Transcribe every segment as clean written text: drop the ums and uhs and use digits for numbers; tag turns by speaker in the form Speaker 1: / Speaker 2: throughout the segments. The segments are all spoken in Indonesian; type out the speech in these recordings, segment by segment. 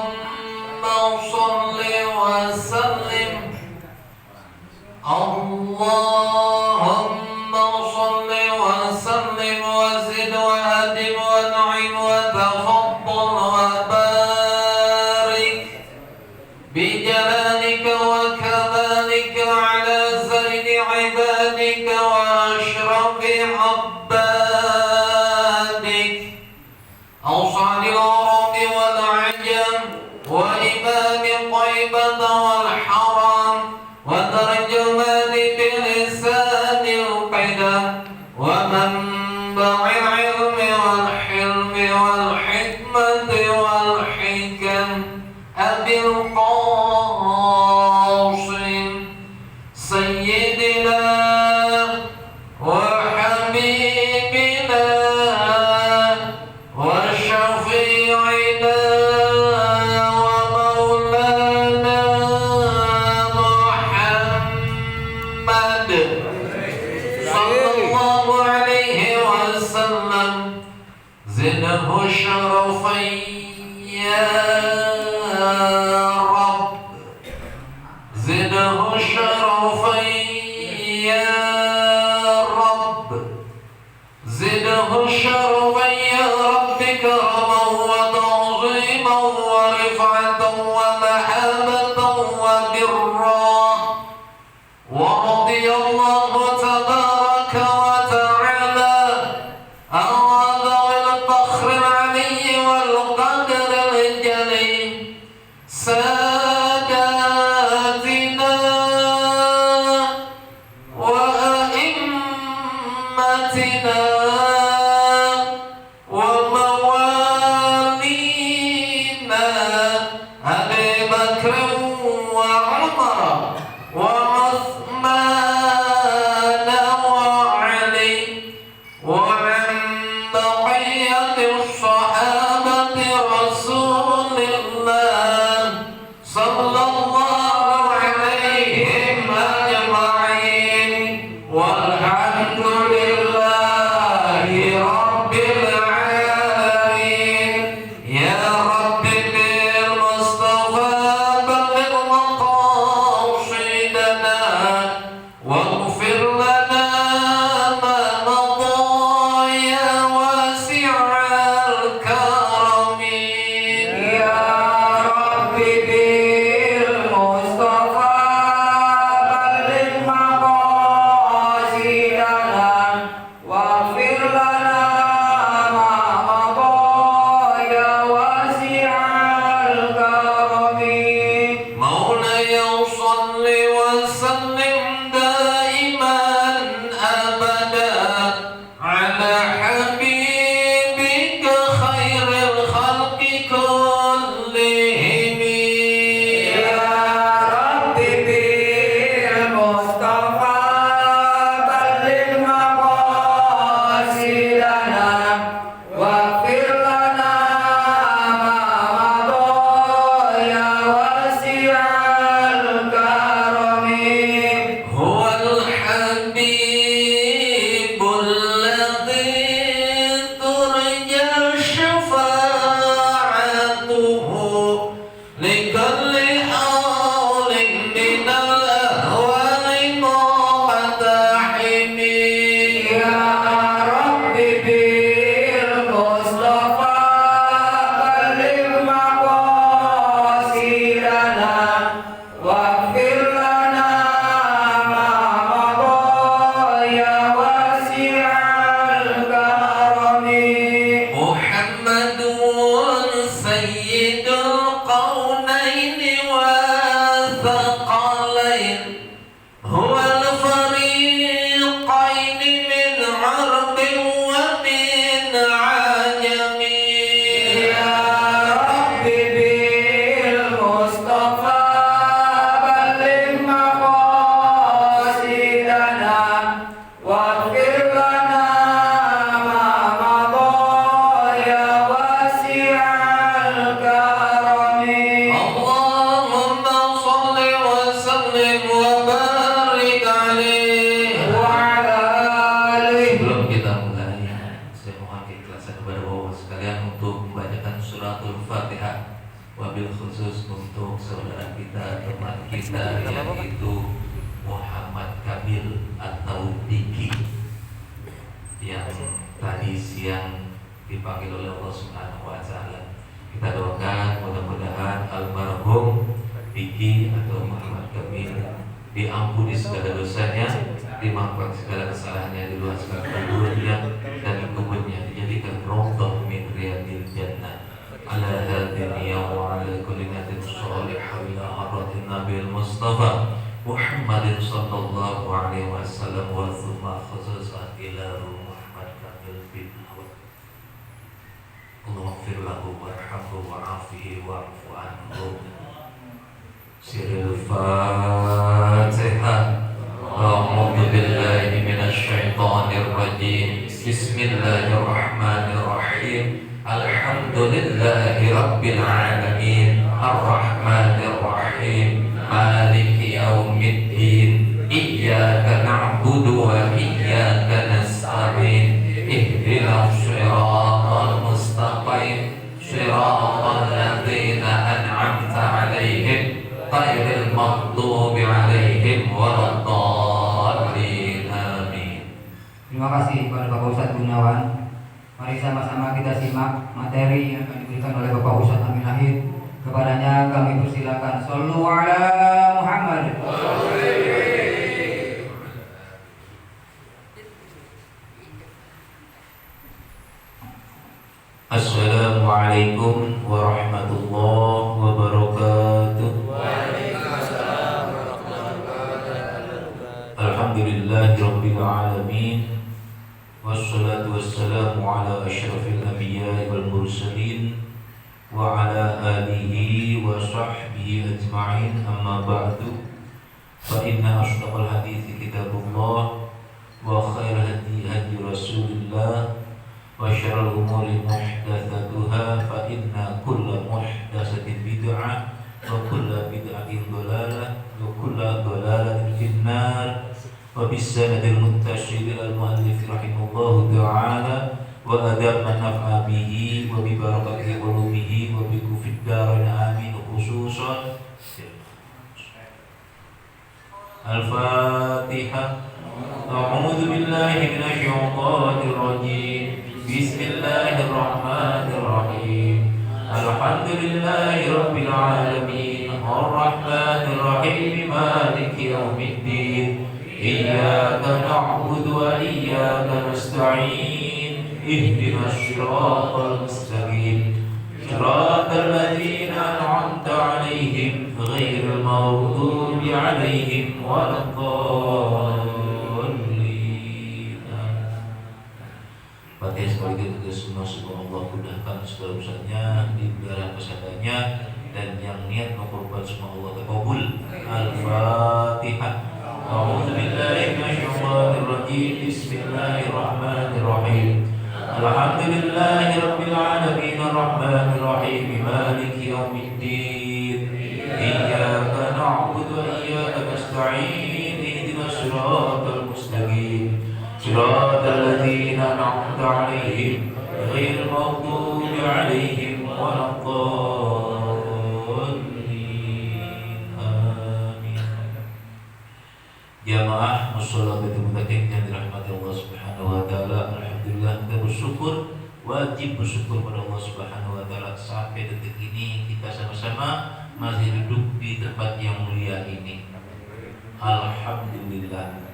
Speaker 1: Allahumma sholli wa sallim. Allahumma sholli wa sallim wa zid wa hadim wa na'im wa tafaddal wa barik bi jalalika wa kamalika ala zaidi ibadika wa ashrafi abbadik أوصى للعرب والعجم وإمام طيبة والحرم وترجمان بلسان القدم ومنبع العلم والحلم والحكمة والحكم أبي القاسم سيدنا وحبيبنا وشفيعنا ومولانا محمد صلى الله عليه وسلم زده شرفا يا رب زده شرفا يا رب زده شرفا يا رب كرما وتعظيما ورفعة ومحبة وبرا ورضي الله تبارك وتعالى عن ذوي الفخر العلي والقدر الجليل ساداتنا وأئمتنا وموالينا أبي بكر وعمر وعثمان وعلي وعن بقية الصحابة رسول الله صلى الله عليهم أجمعين والحمد لله رب العالمين يا رب بالمصطفى بلغ مقاصدنا واغفر لنا ما مضى يا واسع الكرم يا رب بالمصطفى بلغ مقاصدنا واغفر لنا ما مضى يا واسع الكرم مولاي صل وسلم دائما أبدا على حبيبك خير الخلق كلهم يا رب بالمصطفى بلغ مقاصدنا واغفر لنا ما مضى يا واسع الكرم هو الحبيب الذي ترجى شفاعته لكل حول من الأهوال مقتحم يا رب بالمصطفى بلغ مقاصدنا واغفر لنا ما مضى يا واسع الكرم محمد سيد القونين والثقلين هو الفريقين من عرب ومن عجم يا رب بالمصطفى بلغ مقاصدنا واغفر لنا ما مضى يا واسع الكرم اللهم صل وسلم وبارك عليه وعلى آله. Sebelum kita mulai, saya mohon keikhlasan kepada Allah sekalian untuk membacakan suratul Fatihah, wabil khusus untuk saudara kita, teman kita yaitu Muhammad Kamil atau Diki yang tadi siang dipanggil oleh Allah Subhanahu wa taala. Kita doakan mudah-mudahan almarhum Diki atau Muhammad Kamil diampuni segala dosanya, dimaafkan segala kesalahannya, diluaskan kuburnya dan kuburnya dijadikan rohdhah min riyadil jannah ala hadhihi wa ala kulli natin shalihah ila hadratin nabil mustafa Muhammadin sallallahu alaihi wasallam wa thumma khususan ila Muhammad Kamil bin Awad. Allahumma lahu warhamhu wa'afihi wa'fu anhu. Siril Fatihah. A'udzu billahi minasy syaithanir rajim. Bismillahirrahmanirrahim. Alhamdulillahi rabbil alamin. Arrahmanir rahim. Maliki yaumiddin. Iyyaka na'budu wa iyyaka nasta'in. Ihdinas shiratal mustaqim. Shiratal ladzina an'amta 'alaihim ghairil maghdubi 'alaihim waladdallin. Amin.
Speaker 2: Terima kasih kepada Bapak Ustadz Gunawan. Mari sama-sama kita simak materi yang akan diberikan oleh Bapak Ustadz Amin Ahid. Kepadanya kami persilakan. Shallu ala Muhammad.
Speaker 1: Assalamualaikum warahmatullahi wabarakatuh. Alhamdulillahirabbil alamin. Wassalatu wassalamu ala asyrafil anbiya'i wal mursalin wa ala alihi wa sahbihi ajma'in. Amma ba'du. Fa inna ashdaqal hadithi kitabullah wa khairal hadi hadi Rasulillah wa syarrul umuri muhdatsatuha fa inna kulla muhdatsatin bid'ah wa kulla bid'atin dhalalah wa kulla dhalalatin finnar. Wa bisanadil muttasil al muallif rahimahullahu ta'ala wa adab man naf'a bihi wa bi barakati ulumihi wa bi kufid darin amin. Khususan Al-Fatihah. A'udzu billahi minasy syaithanir rajim. Bismillahirrahmanirrahim. Alhamdulillahi rabbil alamin. Arrahmanir rahim. Maliki yaumiddin. Iyyaka na'budu wa iyyaka nasta'in. Ihdinas siratal mustaqim. Siratal ladzina an'amta 'alaihim ghairil maghdubi 'alaihim waladdallin. Fatihah sekaligus kita semua, semoga Allah mudahkan segala usahanya, diberikan kesabarannya, dan yang niat mengkorban semua Allah terkabul. Al-Fatihah. A'udzu billahi minasy syaithanir rajim. Bismillahirrahmanirrahim. Alhamdulillahi rabbil alamin. Arrahmanir rahim. Maliki yaumiddin. Iyyaka na'budu wa iyyaka nasta'in. Ihdinas siratal mustaqim. Siratal ladzina an'amta 'alaihim ghairil maghdubi 'alaihim waladdallin. Amin. Jamaah mushollatul muttaqin yang dirahmati Allah Subhanahu wa taala, alhamdulillah kita bersyukur, wajib bersyukur pada Allah Subhanahu wa taala sampai detik ini kita sama-sama masih duduk di tempat yang mulia ini. Alhamdulillah.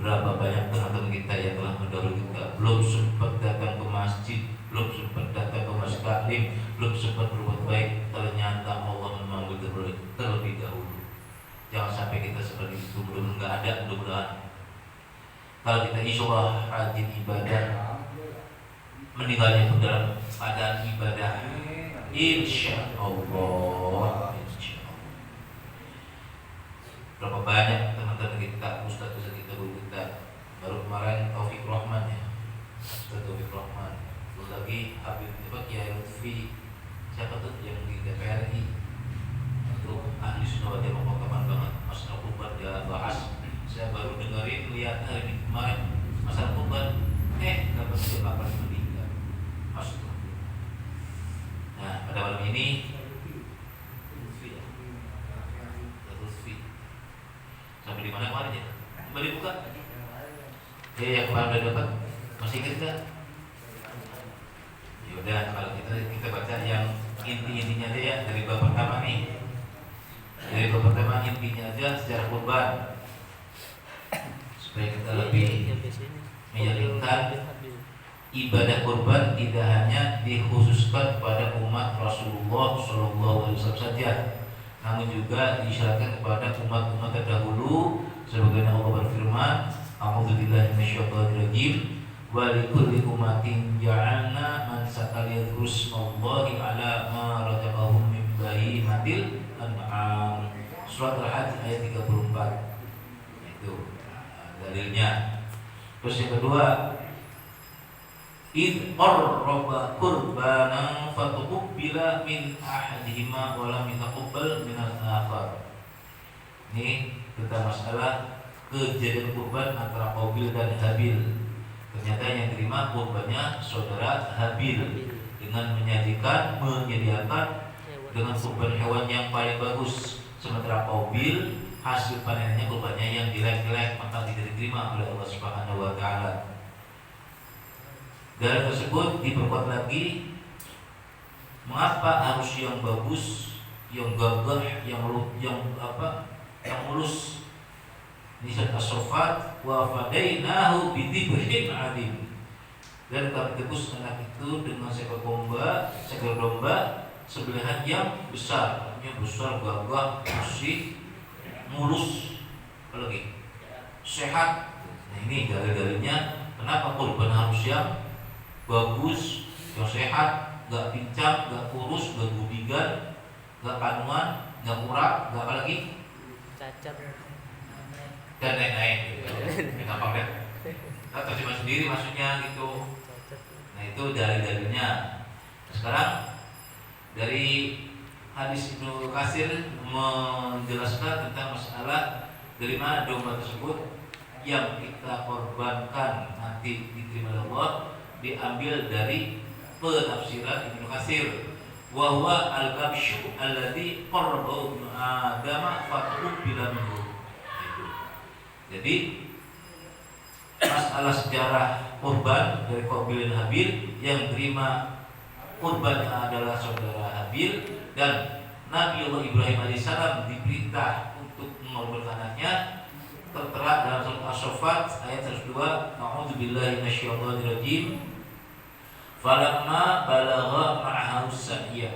Speaker 1: Berapa banyak teman-teman kita yang telah mendahului kita, belum sempat datang ke masjid, belum sempat datang ke masjid taklim, belum sempat berbuat baik, ternyata Allah memanggil terlebih dahulu. Jangan sampai kita seperti itu, belum nggak ada, mudah-mudahan. Kalau kita insyaallah rajin ibadah, meninggalnya pun dalam keadaan ibadah, insya Allah. Berapa banyak teman-teman kita, ustaz kita, guru kita, baru kemarin Taufik Rahman ya, Ustaz Taufik Rahman, belum lagi Habib Kiai Lutfi, siapa tuh yang di DPRI, itu ahli sunnah wal jamaah kapan banget, Mas Al-Quban dia bahas, saya baru dengerin, lihat hari ini kemarin Mas Al-Quban, dapat dia kapan meninggal, Mas ini Lutfi. Sampai di mana kemarin ya? Kembali buka. Yang kemarin udah dapat, masih ingat nggak? Ya udah, kalau kita baca yang intinya aja ya, dari bab pertama nih. Dari bab pertama intinya aja sejarah kurban, supaya kita lebih meyakinkan ibadah kurban tidak hanya dikhususkan pada umat Rasulullah SAW saja, namun juga disyaratkan kepada umat-umat terdahulu, sebagaimana Allah berfirman, "A'udzubillahi minasyaitonirrajim, wa likulli ummatin ja'alna mansaka liyadhkuru ismallahi 'ala ma razaqahum min bahimatil an'am." Surat Al-Hajj ayat 34. Itu dalilnya. Terus yang kedua, id qarraba qurbanan fatuqbila min ahadihima wa lam yataqabbal min al-akhar. Ini tentang masalah kejadian kurban antara Qabil dan Habil. Ternyata yang terima kurbannya saudara Habil dengan menyediakan dengan kurban hewan yang paling bagus, sementara Qabil hasil panennya kurbannya yang jelek-jelek, maka tidak diterima oleh Allah Subhanahu wa taala. Dalil tersebut diperkuat lagi, mengapa harus yang bagus, yang gagah, yang mulus. Ini surat As-Saffat, wa fadainahu bidhibhin 'adim. Dan kami tebus anak itu dengan seekor domba sembelihan yang besar, gagah, bersih, mulus, apalagi sehat. Nah, ini dalil-dalilnya kenapa kurban harus yang bagus, yang sehat, gak pincang, gak kurus, gak gudigan, gak kanuan, gak murah, gak apa lagi?
Speaker 3: Cacat
Speaker 1: Dan lain-lain gitu. Gampang deh. Kita terjemah sendiri maksudnya gitu. Nah, itu dalil-dalilnya. Sekarang dari hadis Ibnu Katsir menjelaskan tentang masalah dari mana domba tersebut yang kita korbankan nanti diterima oleh Allah, diambil dari penafsiran Ibnu Katsir, wa huwa al-kabshu alladzi qarrabahu ibnu Adam fatuqbila minhu. Jadi masalah sejarah kurban dari Qabil dan Habil, yang terima kurbannya adalah saudara Habil, dan Nabi Allah Ibrahim alaihissalam diperintah untuk mengorbankan anaknya, tertera dalam surat As-Saffat ayat 102, "A'udzubillahi minasyaitonirrajim, falamma balagha ma'ahu as-sa'ya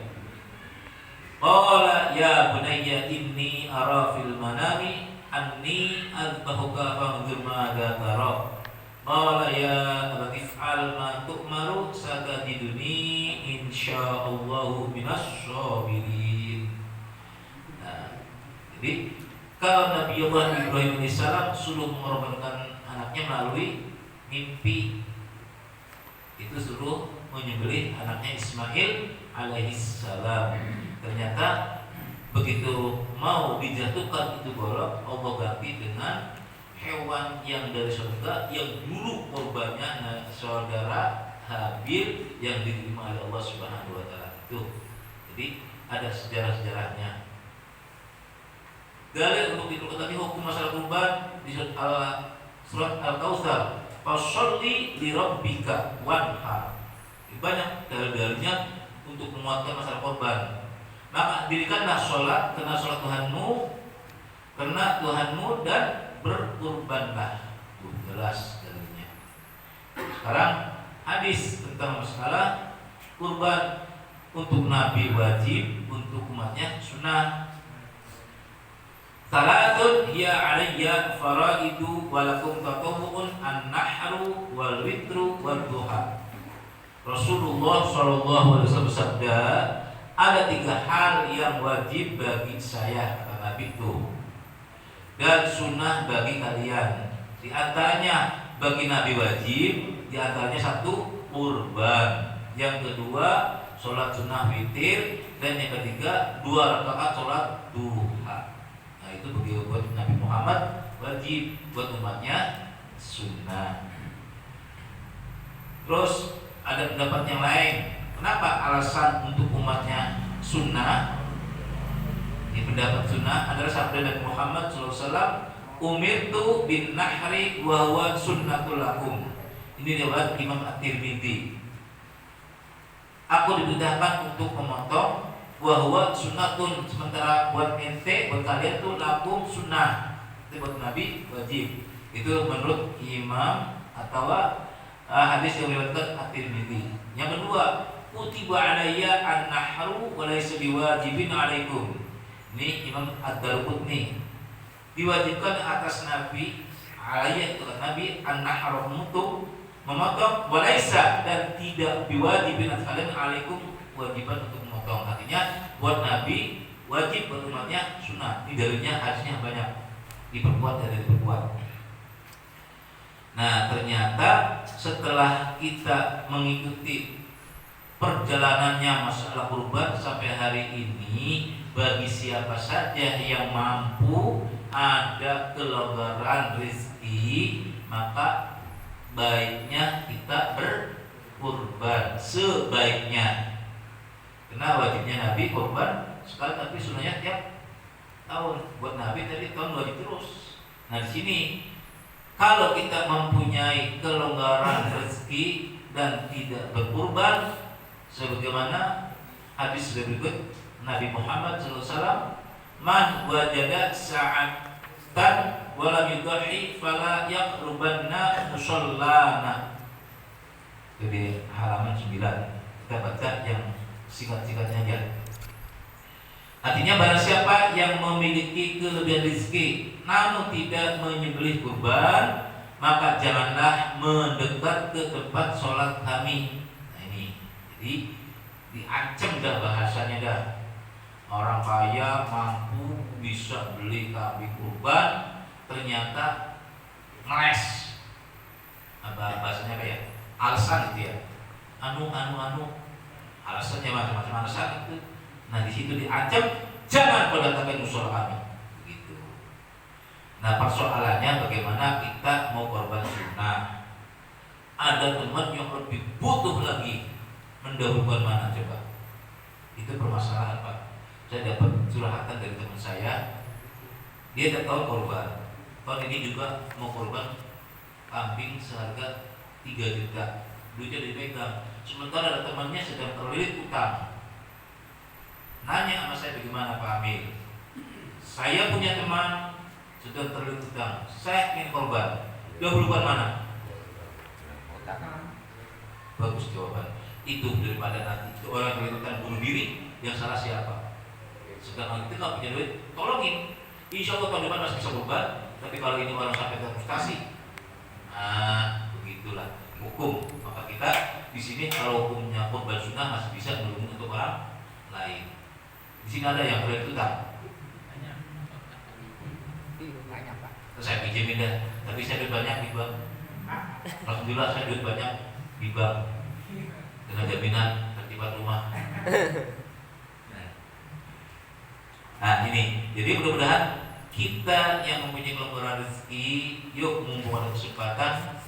Speaker 1: qala ya bunayya inni ara fil manami anni adbahuka fanzur madza tara qala ya abati if'al ma tu'maru satajiduni insyaallahu minas sabirin." Nah, jadi kalau Nabi Allah Ibrahim alaihissalam suruh mengorbankan anaknya melalui mimpi, itu suruh menyembelih anaknya Ismail alaihissalam. Ternyata begitu mau dijatuhkan itu golok, Allah ganti dengan hewan yang dari surga yang dulu korbannya saudara Habil yang diterima oleh Allah Subhanahu wa taala itu. Jadi ada sejarah-sejarahnya. Dalil untuk itu tadi hukum masalah kurban di surat Al-Kautsar, "Fasholli li rabbika wanhar." Banyak dalil-dalilnya untuk menguatkan masalah kurban. Maka dirikanlah sholat karena sholat Tuhanmu dan berkurbanlah. Jelas dalilnya. Sekarang hadis tentang masalah kurban untuk Nabi wajib, untuk umatnya sunnah. Salatun hiya alayya faraidu walakum tatawwu'un an-nahru wal witru wal duha. Rasulullah sallallahu alaihi wasallam bersabda, ada 3 hal yang wajib bagi saya, kata Nabi itu, dan sunnah bagi kalian. Di antaranya bagi Nabi wajib, di antaranya 1 kurban, yang kedua sholat sunnah witir, dan yang ketiga 2 rakaat sholat duha. Nah, itu bagi buat Nabi Muhammad wajib, buat umatnya sunnah. Terus ada pendapat yang lain, kenapa alasan untuk umatnya sunnah, ini pendapat sunnah adalah sabda Nabi Muhammad SAW, umirtu bin nahri wa huwa sunnatul lakum. Ini riwayat Imam At-Tirmidzi. Aku diperintahkan untuk memotong, wa huwa sunnatun, sementara buat ente, buat kalian tuh lakum sunnah. Itu buat Nabi wajib. Itu menurut Imam atau hadis yang diriwayatkan At-Tirmidzi. Yang kedua, kutiba alayya an-nahru wa laysa biwajibin alaikum. Ini Imam Ad-Darqutni. Diwajibkan atas Nabi, alayya itu Nabi, an-nahru memotong, wa laysa, dan tidak biwajibin atas kalian alaikum, wajiban untuk memotong. Artinya buat Nabi wajib, buat umatnya sunnah. Ini dalilnya hadisnya banyak, diperkuat dan diperkuat. Nah, ternyata setelah kita mengikuti perjalanannya masalah kurban sampai hari ini, bagi siapa saja yang mampu, ada kelonggaran rezeki, maka baiknya kita berkurban sebaiknya. Karena wajibnya Nabi kurban sekali, tapi sunnahnya tiap tahun. Buat Nabi tadi tahun wajib terus. Nah, di sini kalau kita mempunyai kelonggaran rezeki dan tidak berkurban, sebagaimana hadis berikut Nabi Muhammad SAW, man wajada sa'atan walam yudhi fala yaqrubanna musallana. Jadi halaman 9. Kita baca yang singkat-singkatnya aja. Artinya barang siapa yang memiliki kelebihan rezeki namun tidak menyembelih kurban, maka janganlah mendekat ke tempat sholat kami. Nah ini, jadi diancam dah bahasanya dah. Orang kaya mampu bisa beli kambing kurban, ternyata ngeles. Apa bahasanya apa ya? Alasan itu ya. Anu. Alasannya macam-macam alasan itu. Nah di situ diancam, jangan mendatangi musola kami. Gitu. Nah persoalannya bagaimana kita mau korban sunnah. Ada teman yang lebih butuh lagi, mendahulukan mana coba? Itu permasalahan Pak. Saya dapat curhatan dari teman saya. Dia tak tahu korban. Tahun ini juga mau korban kambing seharga 3 juta. Duitnya dipegang. Sementara ada temannya sedang terlilit utang. Nanya sama saya, bagaimana Pak Amir? Saya punya teman sedang terlilit utang. Saya ingin korban. Dahulukan mana? Bagus jawaban. Itu daripada nanti orang terlilit utang bunuh diri, yang salah siapa? Sedangkan itu kalau punya duit, tolongin. Insya Allah tahun depan masih bisa korban. Tapi kalau ini orang sampai ke frustasi, nah begitulah hukum. Maka kita di sini kalau hukumnya korban sunnah masih bisa melindungi untuk orang lain. Di sini ada yang terlilit utang. Banyak Pak. Saya pinjemin dah, tapi saya duit banyak di bank. Alhamdulillah saya duit banyak di bank dengan jaminan tertibat rumah. Nah ini, jadi mudah-mudahan kita yang mempunyai kelonggaran rezeki, yuk mumpung ada kesempatan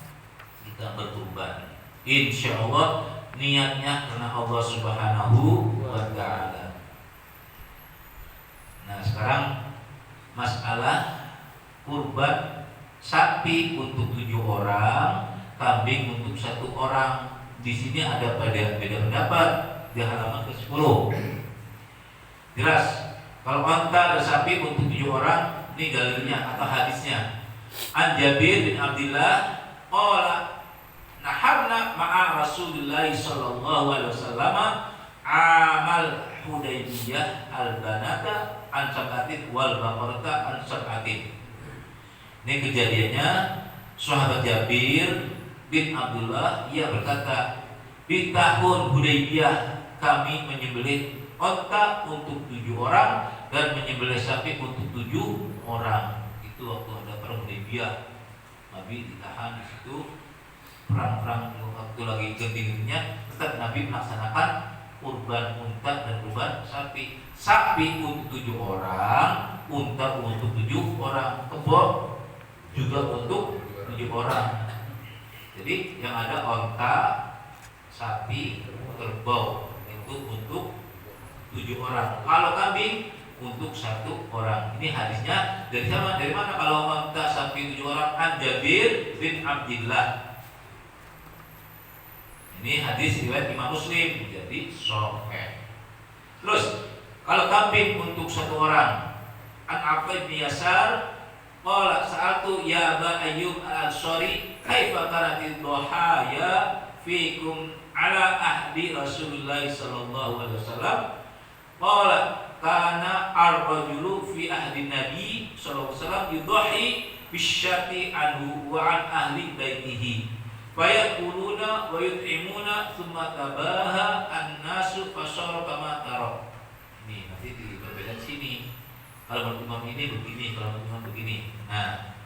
Speaker 1: kita berkurban. Insya Allah niatnya karena Allah Subhanahu wa Ta'ala. Nah sekarang masalah kurban sapi untuk 7 orang, kambing untuk 1 orang. Di sini ada beda pendapat di halaman ke-10. Jelas. Kalau onta dan sapi untuk 7 orang, ini dalilnya atau hadisnya. An Jabir bin Abdullah qala naharna ma'a Rasulillah sallallahu alaihi wasallam amal Hudaybiyah al-banata an sab'atin wal baqarata an sab'atin. Ini kejadiannya sahabat Jabir bin Abdullah, ia berkata, di tahun Hudaybiyah kami menyembelih onta untuk 7 orang dan menyembelih sapi untuk 7 orang. Itu waktu ada perang Hudaybiyah. Nabi ditahan di situ, perang-perang waktu lagi genting-gentingnya, tetap Nabi melaksanakan kurban unta dan kurban sapi. Sapi untuk 7 orang, unta untuk 7 orang, kebo juga untuk 7 orang. Jadi yang ada onta, sapi, kerbau itu untuk 7 orang. Kalau kambing untuk 1 orang. Ini hadisnya dari siapa? Dari mana? Kalau minta sapi 7 orang, an Jabir bin Abdillah. Ini hadis riwayat Imam Muslim, jadi sahih. Terus kalau kambing untuk 1 orang, an Abdullah bin Yasar qala sa'altu ya Aba Ayyub al-Ansari kaifa kanatid dhahaya fikum ala ahdi Rasulullah sallallahu alaihi wasallam qala kana ar-rajulu fi ahdi Nabi sallallahu alaihi wasallam yudhi bisyati anhu wa an ahli baitihi fayakuluna wa yut'imuna thumma tabaha an-nasu fasara kama tara. Ini nanti di perbedaan sini. Kalau menurut imam ini begini, kalau menurut imam begini. Nah,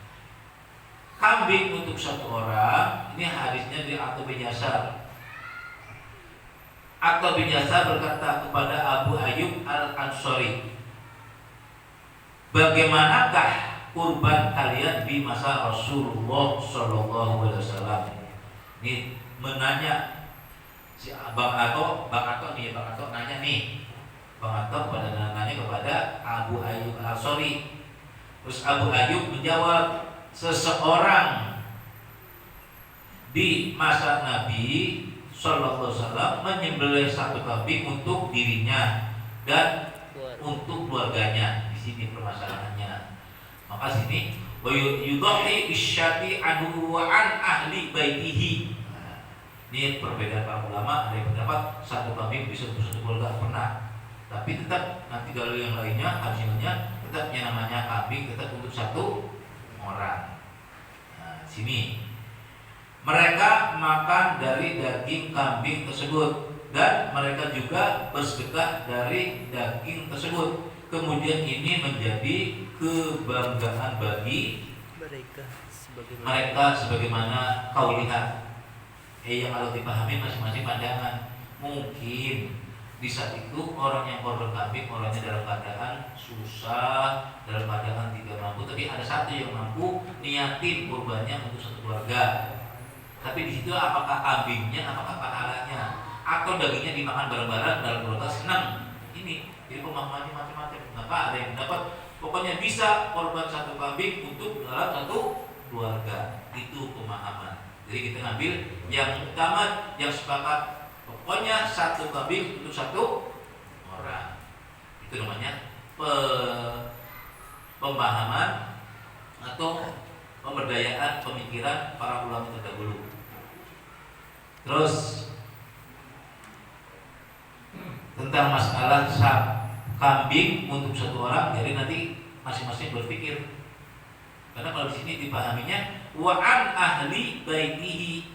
Speaker 1: kambing untuk 1 orang, ini hadisnya di Atta bin Yasar. Atta bin Yasar berkata kepada Abu Ayyub al-Ansari, bagaimanakah kurban kalian di masa Rasulullah Shallallahu Alaihi Wasallam? Ini menanya si Bang Ato nanya nih, Bang Ato nanya kepada Abu Ayyub al-Ansari. Terus Abu Ayyub menjawab, seseorang di masa Nabi Sallallahu Alaihi Wasallam menyembelih 1 kambing untuk dirinya dan untuk keluarganya. Di sini permasalahannya. Maka sini yudhi bisyati anhu wa an ahli baitihi. Nah, ini perbedaan para ulama. Ada yang pendapat 1 kambing bisa untuk 1 keluarga, pernah. Tapi tetap nanti kalau yang lainnya hasilnya tetap yang namanya kambing tetap untuk 1 orang. Nah, sini mereka makan dari daging kambing tersebut dan mereka juga bersedekah dari daging tersebut. Kemudian ini menjadi kebanggaan bagi mereka sebagaimana kau lihat. Yang kalau dipahami masing-masing pandangan. Mungkin di saat itu orang yang korban kambing orangnya dalam keadaan susah, dalam keadaan tidak mampu, tapi ada 1 yang mampu niatin kurbannya untuk 1 keluarga. Tapi di situ apakah kambingnya, apakah pahalanya, atau dagingnya dimakan bareng-bareng dalam keluarga senang? Ini jadi pemahamannya macam-macam. Maka ada yang mendapat pokoknya bisa korban 1 kambing untuk dalam 1 keluarga. Itu pemahaman. Jadi kita ngambil yang utama, yang sepakat. Pokoknya 1 kambing untuk 1 orang. Itu namanya pemahaman atau pemberdayaan pemikiran para ulama terdahulu. Terus tentang masalah kambing untuk 1 orang, jadi nanti masing-masing berpikir. Karena kalau di sini dipahaminya wa an ahli baitihi.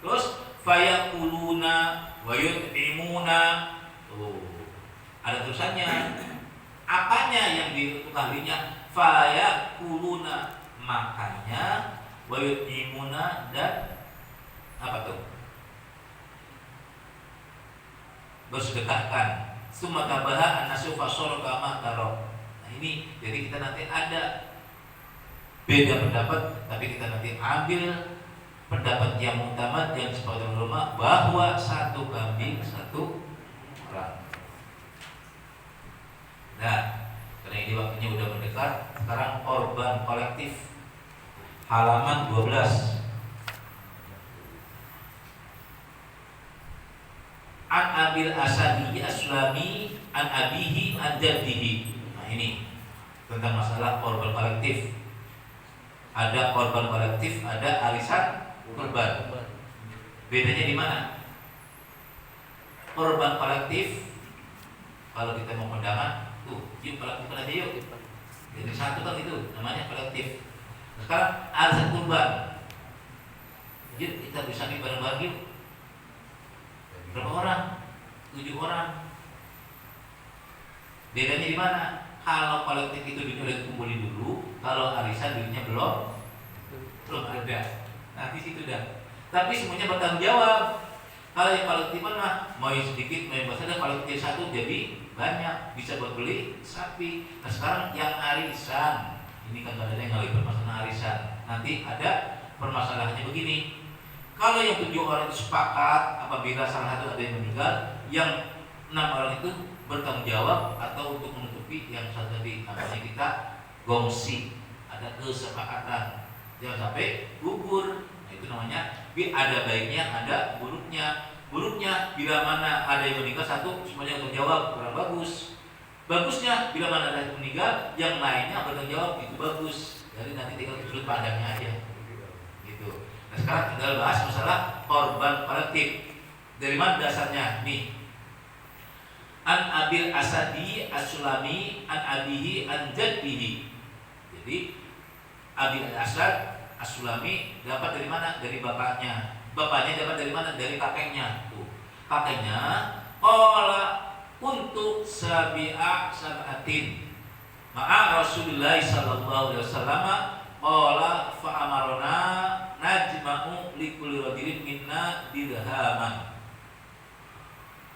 Speaker 1: Terus fayakuluna wa yut'imuna. Ada tulisannya. Apanya yang untuk ahlinya? Fayakuluna, makannya, wa yut'imuna, dan apa tuh? Bersedekahkan. Summa tabaha an-nasu fasara kama taro. Nah, ini jadi kita nanti ada beda pendapat, tapi kita nanti ambil pendapat yang utama yang sepakat ulama bahwa 1 kambing 1 orang. Nah, karena ini waktunya udah mendekat, sekarang korban kolektif halaman 12. An Abil Asadi Aslami an abihi an jaddihi. Nah, ini tentang masalah korban kolektif. Ada korban kolektif, ada arisan korban. Bedanya di mana? Korban kolektif, kalau kita mau kondangan, yuk kolektif aja yuk. Jadi 1 kan itu namanya kolektif. Sekarang arisan korban, yuk kita bisa nih bareng-bareng yuk. Berapa orang? 7 orang. Bedanya di mana? Kalau kolektif itu duitnya udah dikumpulin dulu, kalau arisan duitnya belum ada. Nah, di situ dah. Tapi semuanya bertanggung jawab. Kalau yang kolektif mah mau yang sedikit, mau yang besar, kolektif 1 jadi banyak, bisa buat beli sapi. Nah, sekarang yang arisan, ini kan ada yang ngalih permasalahan arisan. Nanti ada permasalahannya begini. Kalau yang 7 orang itu sepakat apabila salah satu ada yang meninggal, yang 6 orang itu bertanggung jawab atau untuk menutupi yang satu tadi, namanya kita gongsi, ada kesepakatan, jangan sampai gugur. Nah, itu namanya ada baiknya, ada buruknya. Buruknya bila mana ada yang meninggal satu semuanya bertanggung jawab, kurang bagus. Bagusnya bila mana ada yang meninggal yang lainnya bertanggung jawab, itu bagus. Jadi nanti tinggal sudut pandangnya aja gitu. Nah sekarang tinggal bahas masalah korban kolektif. Dari mana dasarnya? Nih, An Abil Asadi As-Sulami An Abihi An Jaddihi. Jadi Abil Asad As-Sulami dapat dari mana? Dari bapaknya. Bapaknya dapat dari mana? Dari kakeknya. Tuh. Kakeknya olah untuk sab'atin ma'a Rasulullah sallallahu alaihi wasallam olah fa'amarona najma'u likulli rajulin minna dirhaman.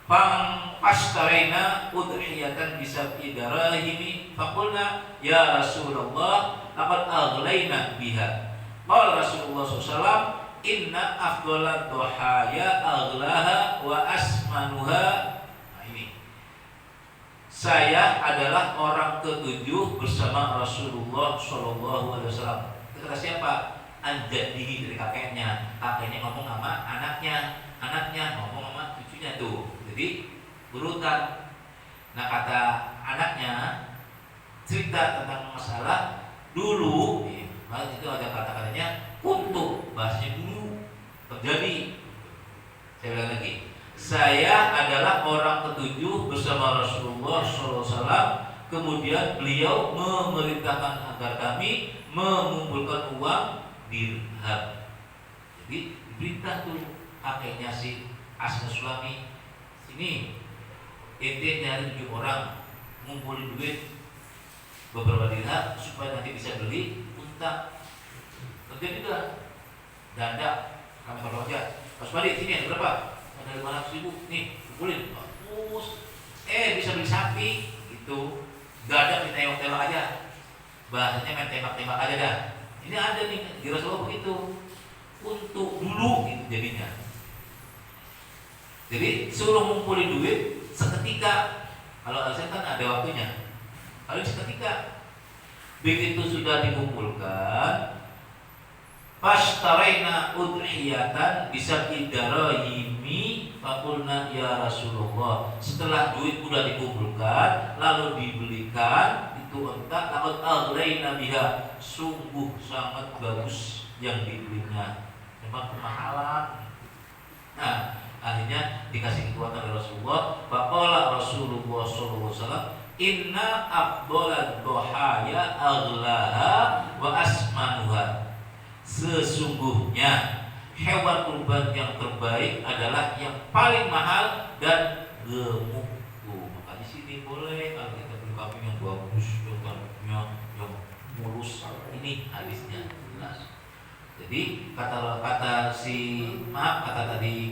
Speaker 1: Fashtarayna udhiyatan bisab'i darahimi faqulna ya Rasulullah laqad aghlayna biha. Qala Rasulullah SAW inna afdhalat dhahaya aghlaha wa asmanuha. Nah ini, saya adalah orang ketujuh bersama Rasulullah SAW. Itu kata siapa? Anjadihi, dari kakeknya. Kakeknya ngomong sama anaknya, anaknya ngomong sama cucunya tuh. Jadi berurutan. Nah kata anaknya cerita tentang masalah dulu, itu ada kata-katanya untuk, bahasnya dulu terjadi. Saya bilang lagi, saya adalah orang ketujuh bersama Rasulullah SAW. Kemudian beliau memerintahkan agar kami mengumpulkan uang dirham. Jadi berita tuh kakeknya si Asad Sulami, sini ente nyari 7 orang ngumpulin duit beberapa dirham supaya nanti bisa beli unta. Terjadi juga danda kami kalau aja Mas Badi sini ada berapa? Ada 500.000 nih kumpulin. Bagus. Bisa beli sapi gitu. Gak ada main tembak-tembak aja. Bahasanya main tembak-tembak aja dah. Ini ada nih di Rasulullah begitu. Untuk dulu gitu jadinya. Jadi suruh ngumpulin duit seketika. Kalau alasan kan ada waktunya. Kalau seketika begitu sudah dikumpulkan, fashtarayna udhiyatan bisab'i darahimi faqulna ya Rasulullah. Setelah duit sudah dikumpulkan lalu dibelikan itu unta, laqad aghlayna biha, sungguh sangat bagus yang dibelinya, memang kemahalan. Nah akhirnya dikasih kekuatan oleh Rasulullah. Faqala Rasulullah sallallahu alaihi wasallam inna afdhalad dhahaya aghlaha wa asmanuha. Sesungguhnya hewan kurban yang terbaik adalah yang paling mahal dan gemuk. Makanya sini boleh kalau kita beli kambing yang bagus, yang mulus. Ini hadisnya jelas. Jadi kata tadi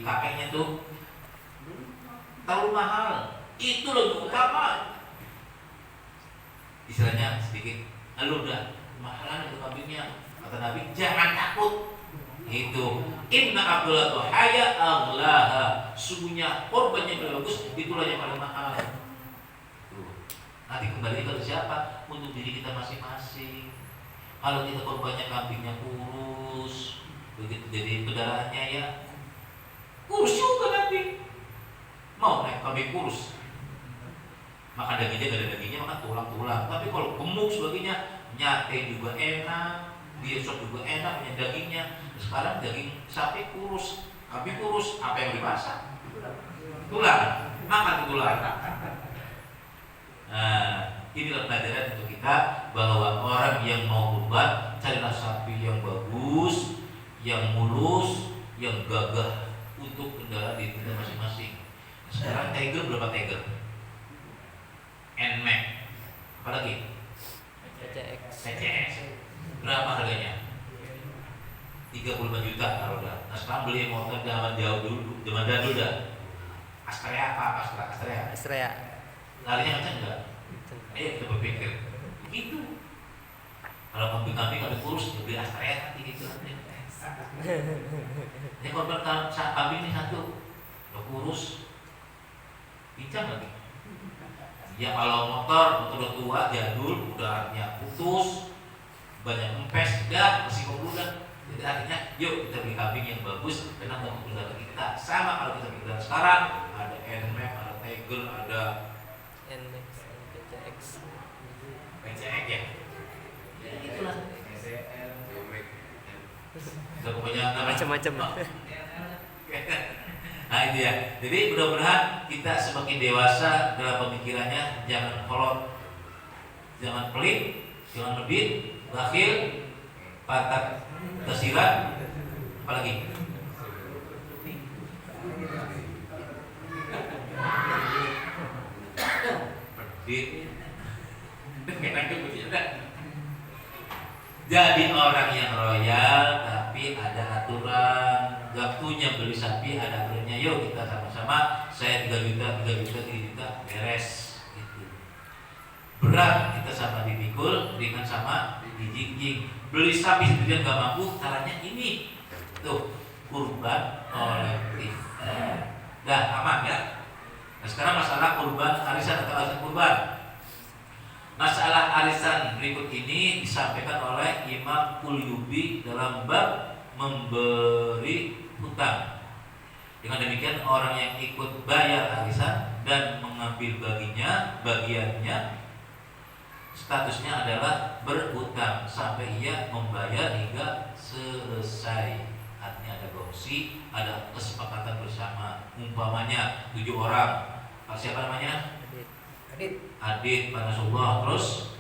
Speaker 1: kakeknya tuh terlalu mahal. Itu lebih utama. Istilahnya sedikit, lalu udah mahalan itu kambingnya. Kata Nabi, jangan takut. Itu inna abdullah dhahaya aghlaha. Sungguhnya korban yang paling bagus itulah yang paling mahal. Nanti kembali ke siapa? Untuk diri kita masing-masing. Kalau kita korbannya kambingnya kurus, begitu jadi kendaraannya ya kurus juga nanti. Mau naik kambing kurus, makan dagingnya gak ada dagingnya, makan tulang-tulang. Tapi kalau gemuk sebagainya, nyate juga enak, biasa juga enak, punya dagingnya. Sekarang daging sapi kurus, kambing kurus, apa yang dimasak? Tulang, makan tulang. Nah, inilah pelajaran untuk kita bahwa orang yang mau berbuat, carilah sapi yang bagus, yang mulus, yang gagah untuk kendaraan di kita masing-masing. Sekarang Tiger berapa Tiger? NMAX, apalagi? PCX. Berapa harganya? 35 juta kalau udah. Nah sekarang beli motor zaman jauh dulu, zaman dahulu dah. Astrea apa? Astrea. Larinya kencang enggak? Ayo kita berpikir. Begitu. Kalau kambing-kambing kalau kurus, beli Astrea nanti gitu. Ini korban kambing ini satu, udah kurus, pincang nggak Ya kalau motor udah tua jadul, udah artinya putus, banyak empes, udah masih udah. Jadi akhirnya yuk kita beli kambing yang bagus karena mau keluarga kita. Sama kalau kita bikin sekarang ada NMAX, ada Tiger, ada
Speaker 3: NMAX, PCX,
Speaker 1: PCX ya. Ya itulah. Udah pokoknya
Speaker 3: macam-macam.
Speaker 1: Nah itu ya. Jadi mudah-mudahan kita semakin dewasa dalam pemikirannya, jangan kolot, jangan pelit, jangan lebih, bakhil, patat, tersirat, apalagi jadi orang yang royal tapi ada aturan. Gak punya beli sapi ada aturannya. Yuk kita sama-sama, saya 3 juta, 3 juta, 3 juta, beres gitu. Berat kita sama dipikul, ringan sama dijingjing. Beli sapi sendirian gak mampu, caranya ini tuh, kurban kolektif. Dah aman ya. Nah sekarang masalah kurban arisan atau arisan kurban. Masalah arisan berikut ini disampaikan oleh Imam Qulyubi dalam bab memberi hutang. Dengan demikian orang yang ikut bayar arisan dan mengambil bagiannya statusnya adalah berhutang sampai ia membayar hingga selesai. Artinya ada gongsi, ada kesepakatan bersama. Umpamanya 7 orang. Siapa namanya? Adit, Panasullah, terus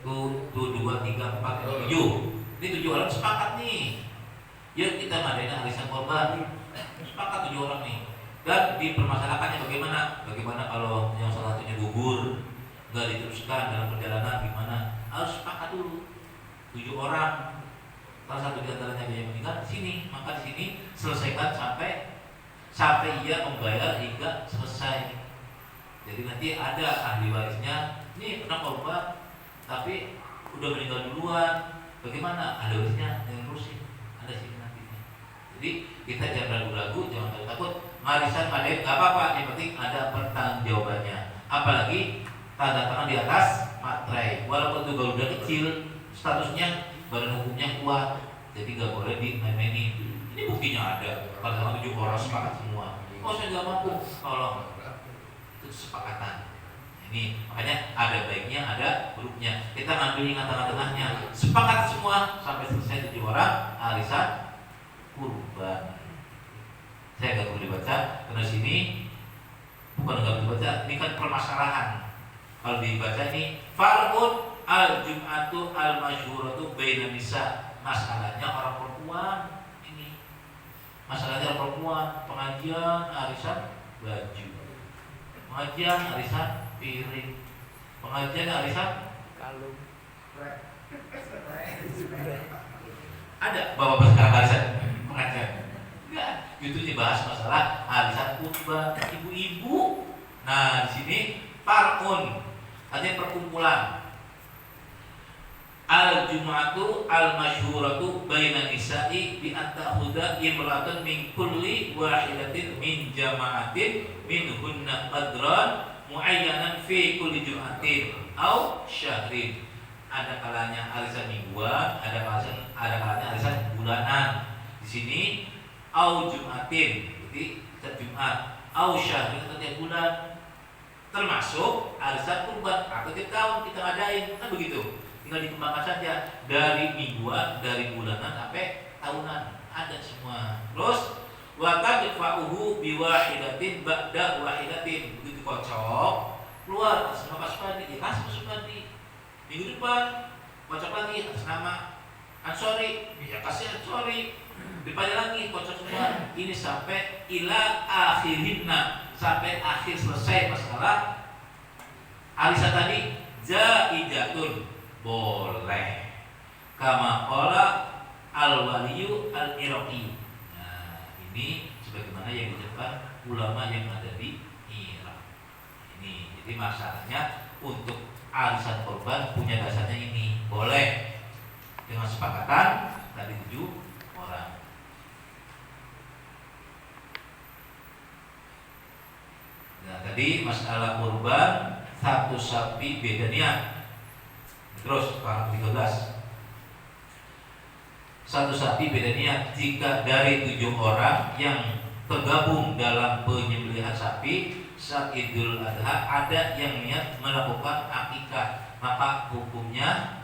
Speaker 1: 1, 2, 3, 4, 7. Ini 7 orang sepakat nih. Yuk kita ngadain arisan korban. Sepakat 7 orang nih. Dan dipermasalahkannya bagaimana? Bagaimana kalau yang salah satunya gugur, nggak diteruskan dalam perjalanan, gimana? Harus sepakat dulu. 7 orang. Salah satu di antaranya dia meninggal di sini, maka di sini selesaikan sampai ia membayar hingga selesai. Jadi nanti ada ahli warisnya, ini pernah korban tapi udah meninggal duluan, bagaimana? Ahli warisnya yang ngurusin, ada sini nantinya. Jadi kita jangan ragu-ragu, jangan takut. Warisan ada nggak apa-apa, yang penting ada pertanggungjawabannya. Apalagi tanda tangan di atas materai, walaupun itu baru udah kecil, statusnya badan hukumnya kuat, jadi nggak boleh dimain-mainin. Ini buktinya ada, kalau 7 orang sepakat semua. Oh saya nggak mampu, tolong. Kesepakatan. Ini makanya ada baiknya, ada buruknya. Kita ngambil yang tengah-tengahnya. Sepakat semua sampai selesai 7 orang arisan kurban. Saya nggak perlu dibaca karena sini bukan nggak perlu dibaca. Ini kan permasalahan. Kalau dibaca ini far'un al-jum'atu al-masyhuratu bainan nisa. Masalahnya orang perempuan ini. Masalahnya orang perempuan, pengajian arisan baju. Pengajian arisan piring, pengajian arisan
Speaker 3: kalung.
Speaker 1: ada bapak sekarang arisan pengajian enggak, itu dibahas masalah arisan kurban ibu-ibu. Nah di sini far'un artinya perkumpulan. Al-jum'atu al-masyhuratu bainan nisa'i bi at-ta'khudha imra'atun min kulli wahidatin min jama'atin minhunna qadran muayyanan fi kulli jum'atin au syahrin. Ada kalanya arisan mingguan, ada kalanya arisan bulanan. Di sini au jum'atin, jadi setiap Jumat, au syahrin setiap bulan. Termasuk arisan kurban atau tiap tahun kita ngadain, kan begitu. Tinggal dikembangkan saja dari mingguan, dari bulanan sampai tahunan, ada semua. Terus wa tadfa'uhu biwahidatin ba'da wahidatin. Begitu kocok keluar atas nama Supadi, ya kasih Supadi. Minggu depan kocok lagi atas nama Ansori, ya kasih Ansori. Depannya lagi kocok semua. Ini sampai ila akhirinna, sampai akhir selesai masalah arisan tadi. Jaizatun, boleh. Kama qala al-waliyu al-iraqi. Nah, ini sebagaimana yang diucapkan ulama yang ada di Irak. Ini jadi masalahnya untuk arisan korban punya dasarnya ini boleh dengan sepakatan tadi 7 orang. Nah, tadi masalah kurban satu sapi beda niat. Terus paragraf 13. Satu sapi beda niat jika dari 7 orang yang tergabung dalam penyembelihan sapi saat Idul Adha ada yang niat melakukan akikah, maka hukumnya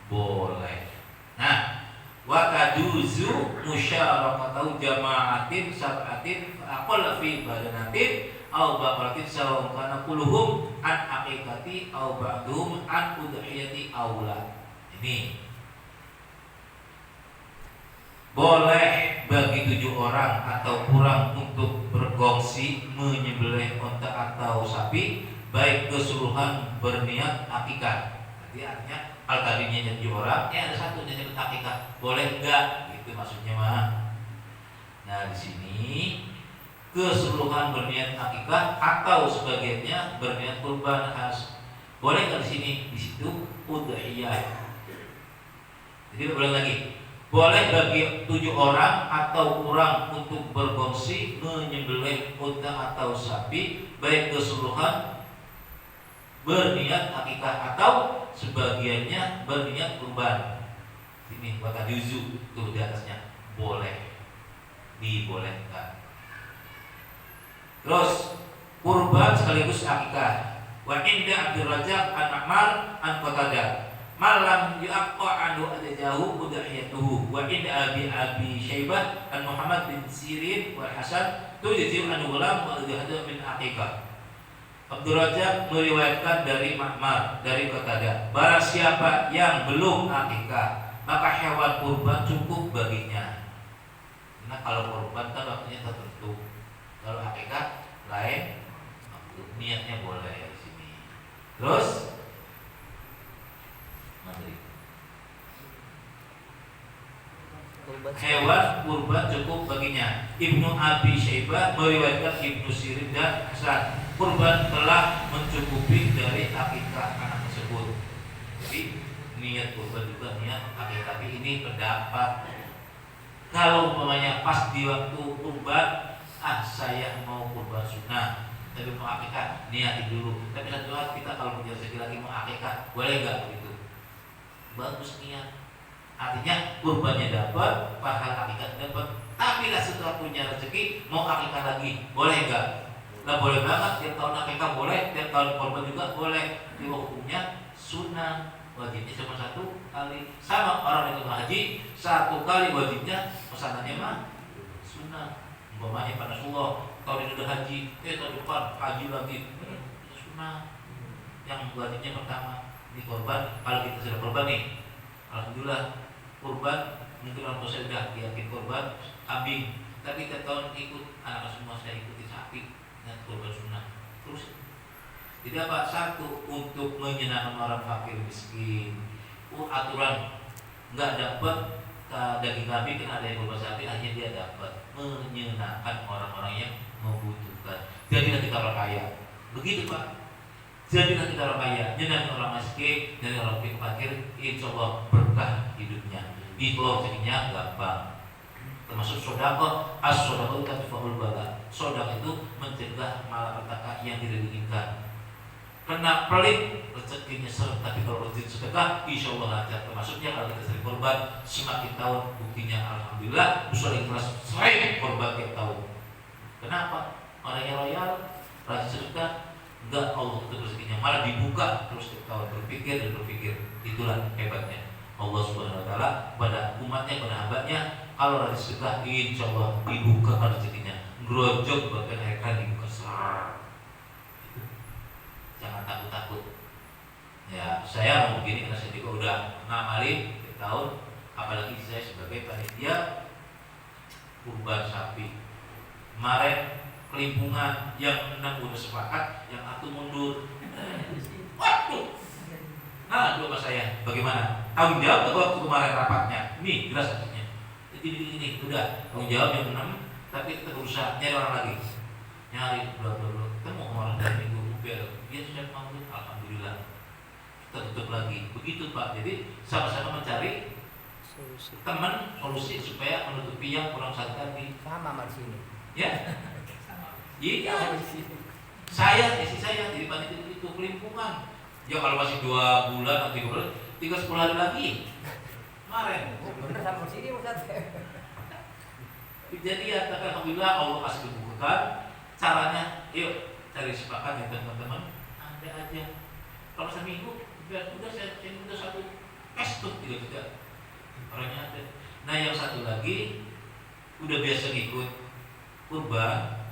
Speaker 1: boleh. Nah, wa tajuzu musyarakatu jama'atin sab'atin aqall fi badanatin aw baqaratin sawa kana kulluhum an aqiqati aw ba'dhum an udhiyati aula. Ini boleh bagi 7 orang atau kurang untuk berkongsi menyembelih unta atau sapi, baik keseluruhan berniat akikah. Jadi artinya kalau tadinya 7 orang, ada satu yang nyebut akikah, boleh enggak? Gitu maksudnya mah. Nah di sini keseluruhan berniat akikah atau sebagiannya berniat kurban khas. Boleh nggak di sini? Di situ udhiyah. Jadi boleh lagi. Boleh bagi 7 orang atau kurang untuk berkongsi menyembelih unta atau sapi, baik keseluruhan berniat akikah atau sebagiannya berniat kurban. Ini kata yuzu tuh di atasnya, boleh, dibolehkan. Terus kurban sekaligus akikah. Wa inda Abdul Razak an-Ma'mar an-Qatadah malam yu'aqqa anhu ajazahu udhiyatuhu wa inda Abi Syaibah an Muhammad bin Sirin wal Hasan tujzi'u an gulam wa udhiyatu min aqiqah. Abdul Razak meriwayatkan dari Ma'mar dari Qatadah, barang siapa yang belum akikah maka hewan kurban cukup baginya. Nah kalau kurban kan waktunya tertentu, kalau akikah lain, niatnya boleh di sini. Terus hewan kurban cukup baginya. Ibnu Abi Syaibah meriwayatkan Ibnu Sirin dan Hasan, kurban telah mencukupi dari akikah anak tersebut. Jadi niat kurban juga niat akikah. Tapi ini pendapat. Kalau umpamanya pas di waktu kurban, saya mau kurban sunnah, tapi mau akikah, niatin dulu. Tapi satu hal, kita kalau punya rezeki lagi mau akikah, boleh nggak begitu? Bagus niat. Artinya kurbannya dapat, pahala akikah dapat. Tapi lah setelah punya rezeki mau akikah lagi, boleh nggak? Nah boleh banget. Tiap tahun akikah boleh, tiap tahun kurban juga boleh. Jadi hukumnya sunnah, wajibnya cuma 1 kali. Sama orang yang haji 1 kali wajibnya, pesanannya mah sunnah. Umpamanya pada Rasulullah tahun ini udah haji, tahun depan haji lagi, sunnah. Yang wajibnya pertama di korban. Kalau kita sudah korban nih, alhamdulillah kurban, mungkin orang tua saya udah yakin kurban kambing, tapi tiap tahun ikut anak semua saya ikuti sapi dan kurban sunnah terus. Jadi apa? 1 untuk menyenangkan orang fakir miskin. Aturan nggak dapat daging kambing kan ada yang kurban sapi, hanya dia dapat menyenangkan orang-orang yang membutuhkan. Jadi nanti orang kaya begitu Pak. Jadi nanti orang kaya, nyenangin orang miskin, dari orang fakir, insya Allah berkah hidupnya. Itu rezekinya gampang. Termasuk sodako, as-sodako tadfa'ul bala. Sodako itu mencegah malapetaka yang tidak diinginkan. Kena pelit rezekinya seret, tapi kalau rezeki sedekah, insya Allah lancar. Termasuknya kalau kita sering korban, semakin tahun buktinya alhamdulillah, usul ikhlas sering korban tiap tahun. Kenapa? Orangnya royal, rajin sedekah. Enggak, Allah itu rezekinya malah dibuka terus tiap tahun, berpikir dan berpikir. Itulah hebatnya Allah Subhanahu wa taala pada umatnya, pada hambanya. Kalau rajin sedekah, insya Allah dibuka rezekinya. Grojok bahkan airkan dibuka selalu. Jangan takut-takut. Ya, saya mau begini karena saya juga udah ngamalin tiap tahun. Apalagi saya sebagai panitia kurban sapi. Kemarin kelimpungan yang 6 udah sepakat, yang 1 mundur. Waduh. Nah, sama saya, bagaimana? Tanggung jawab waktu kemarin rapatnya. Nih, jelas hasilnya. Ini udah tanggung jawab yang 6, tapi kita berusaha nyari orang lagi. Nyari bla-bla-bla. Ketemu orang dari minggu dia sudah mampu, alhamdulillah. Kita tutup lagi. Begitu Pak. Jadi sama-sama mencari teman solusi supaya menutupi yang kurang satu tadi.
Speaker 2: Sama mas ini.
Speaker 1: Ya. Iya. Saya, istri saya jadi panitia itu kelimpungan. Ya kalau masih 2 bulan atau 3 bulan, tinggal 10 hari lagi. Kemarin.
Speaker 2: Bener sama sini Ustaz.
Speaker 1: Kejadian, tapi alhamdulillah Allah kasih kebukaan. Caranya, yuk cari sepakat ya teman-teman. Ada aja. Kalau seminggu, udah saya udah satu tuh tidak orangnya ada. Nah yang satu lagi udah biasa ngikut kurban,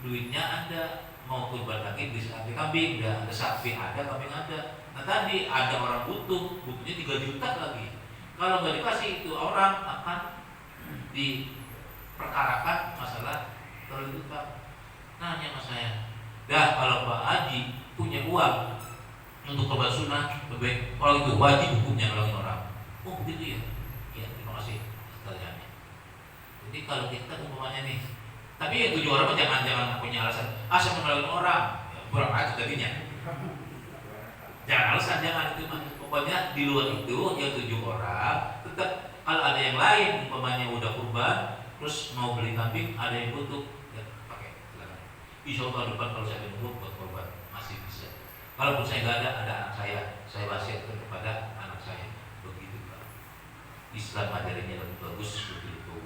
Speaker 1: duitnya ada, mau kurban lagi bisa ada kambing, ada sapi ada, kambing ada. Nah tadi ada orang butuhnya 3 juta lagi. Kalau nggak dikasih itu orang akan diperkarakan masalah terlalu utang. Nanya sama saya, dah kalau Pak Haji punya uang untuk korban sunnah, lebih kalau itu wajib hukumnya nolongin orang. Oh begitu ya? Ya terima kasih pertanyaannya. Jadi kalau kita umpamanya nih, tapi yang 7 orang jangan punya alasan saya mau nolongin orang, ya, kurang aja jadinya. Jangan alasan, jangan itu mah. Pokoknya di luar itu yang 7 orang tetap kalau ada yang lain umpamanya udah kurban terus mau beli kambing ada yang butuh ya pakai silakan. Insya Allah depan kalau saya nunggu buat korban masih bisa. Kalaupun saya nggak ada anak saya wasiatkan kepada anak saya begitu Pak. Islam ajarannya lebih bagus begitu.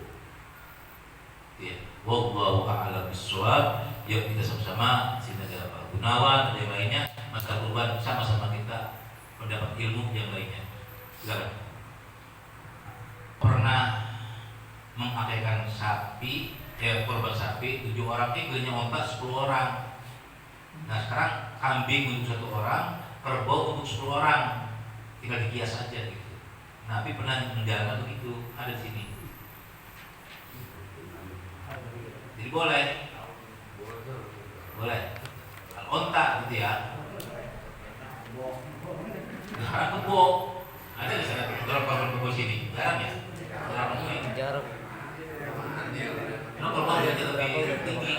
Speaker 1: Ya, wallahu a'lam bishawab. Yuk kita sama-sama sini ada Pak Gunawan dan yang lainnya masalah kurban sama-sama kita mendapat ilmu yang lainnya. Silakan. Pernah mengakaikan sapi, korban sapi 7 orang belinya onta 10 orang. Nah sekarang kambing untuk 1 orang, kerbau untuk 10 orang, tinggal dikias saja gitu. Nabi pernah menjalankan begitu, ada di sini. Jadi boleh. Kalau onta gitu ya. Sekarang kebo, ada nggak sekarang korban kebo sini? Jarang ya?
Speaker 3: Jarang.
Speaker 1: Nah, korban jadi lebih tinggi.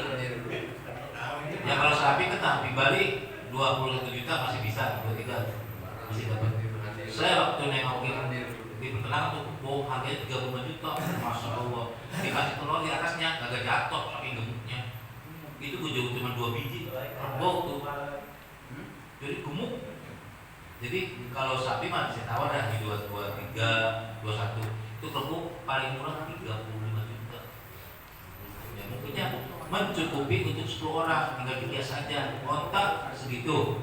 Speaker 1: Ya kalau sapi kan di Bali 21 juta masih bisa, 23 masih dapat. Saya waktu nengokin di peternakan tuh kebo harganya 35 juta, masya Allah. Dikasih telur di atasnya agak jatuh saking gemuknya. Itu gue jual cuma 2 biji kerbau tuh. Jadi gemuk. Jadi kalau sapi mah bisa tawar dah di 23, 21. Itu kerbau paling murah 35 juta. Ya mungkinnya mencukupi untuk 10 orang, tinggal dikias saja. Ontak segitu.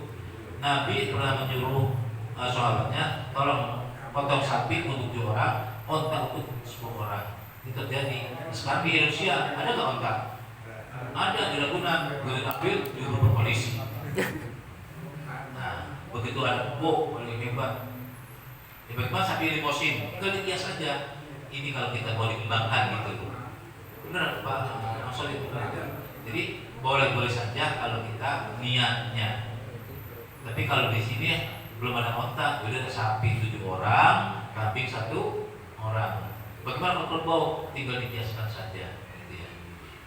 Speaker 1: Nabi pernah menyuruh sahabatnya, tolong potong sapi untuk 7 orang, ontak untuk 10 orang. Itu terjadi. Sekarang di Indonesia ada nggak ontak? Ada di Ragunan, gue ambil di polisi. Nah, begitu ada kebo paling hebat. Hebat banget sapi limosin, tinggal dikias saja. Ini kalau kita mau dikembangkan gitu. Benar Pak, maksudnya itu. Jadi boleh-boleh saja kalau kita niatnya. Tapi kalau di sini belum ada ontak, udah ada sapi 7 orang, kambing 1 orang. Bagaimana kerbau? Tinggal dikiaskan saja. Gitu ya.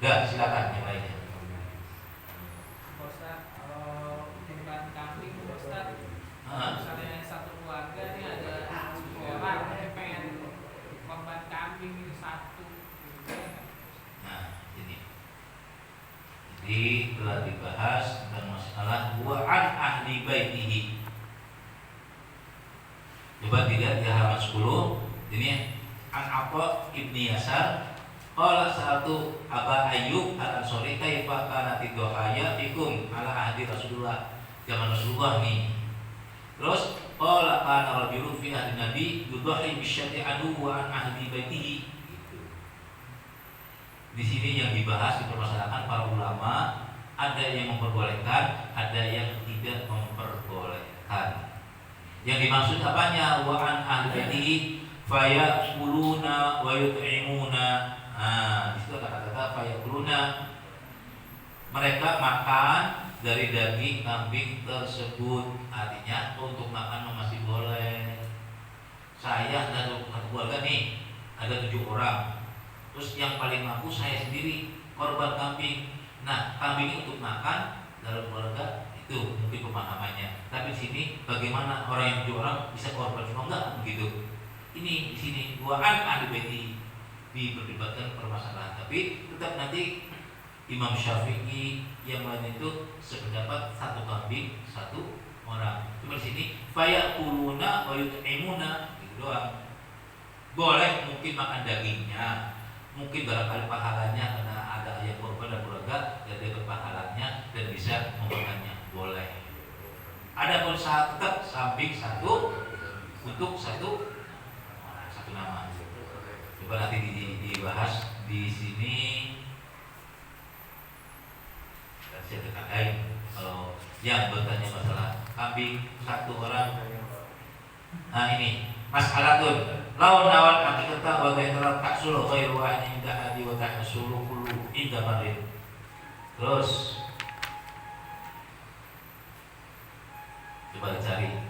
Speaker 1: Dan silakan yang lainnya.
Speaker 4: Ustaz, kalau kurban kambing Ustaz, misalnya satu keluarga ini ada 10 orang, pengen korban kambing itu 1.
Speaker 1: Nah, ini. Jadi telah dibahas tentang masalah wa'an ahli baitihi. Coba dilihat di halaman 10. Ini An Atha ibni Yasar qala sa'atu Aba Ayyub al-Ansari kaifa kanat idhaya fikum ala ahdi Rasulullah. Zaman Rasulullah nih. Terus qala kana rajulun fi ahdi Nabi yudhi bisyati adu wa an ahdi baitihi. Gitu. Di sini yang dibahas dipermasalahkan para ulama, ada yang memperbolehkan, ada yang tidak memperbolehkan. Yang dimaksud apanya? Wa an ahdi baitihi fayakuluna wa yut'imuna. Nah, di situ kata-kata fayakuluna, mereka makan dari daging kambing tersebut. Artinya untuk makan masih boleh. Saya dan satu keluarga nih ada 7 orang. Terus yang paling mampu saya sendiri korban kambing. Nah, kambing untuk makan dalam keluarga itu mungkin pemahamannya. Tapi di sini bagaimana orang yang 7 orang bisa korban cuma enggak begitu. Ini di sini buaan ahli baiti diperdebatkan permasalahan, tapi tetap nanti Imam Syafi'i yang lain itu sependapat satu kambing satu orang. Cuma di sini fayakuluna wa yut'imuna gitu doang. Boleh mungkin makan dagingnya, mungkin barangkali pahalanya karena ada ayat korban dan keluarga dan dapat pahalanya dan bisa memakannya, boleh. Adapun tetap samping satu untuk satu nama. Coba nanti dibahas di sini. Dan saya terkait kalau yang bertanya masalah kambing satu orang. Nah ini mas'alatun lawan nawan hakikatan wa ta'ala taksulu khairu wa inda hadi wa tahsulu kullu inda marid. Terus coba dicari.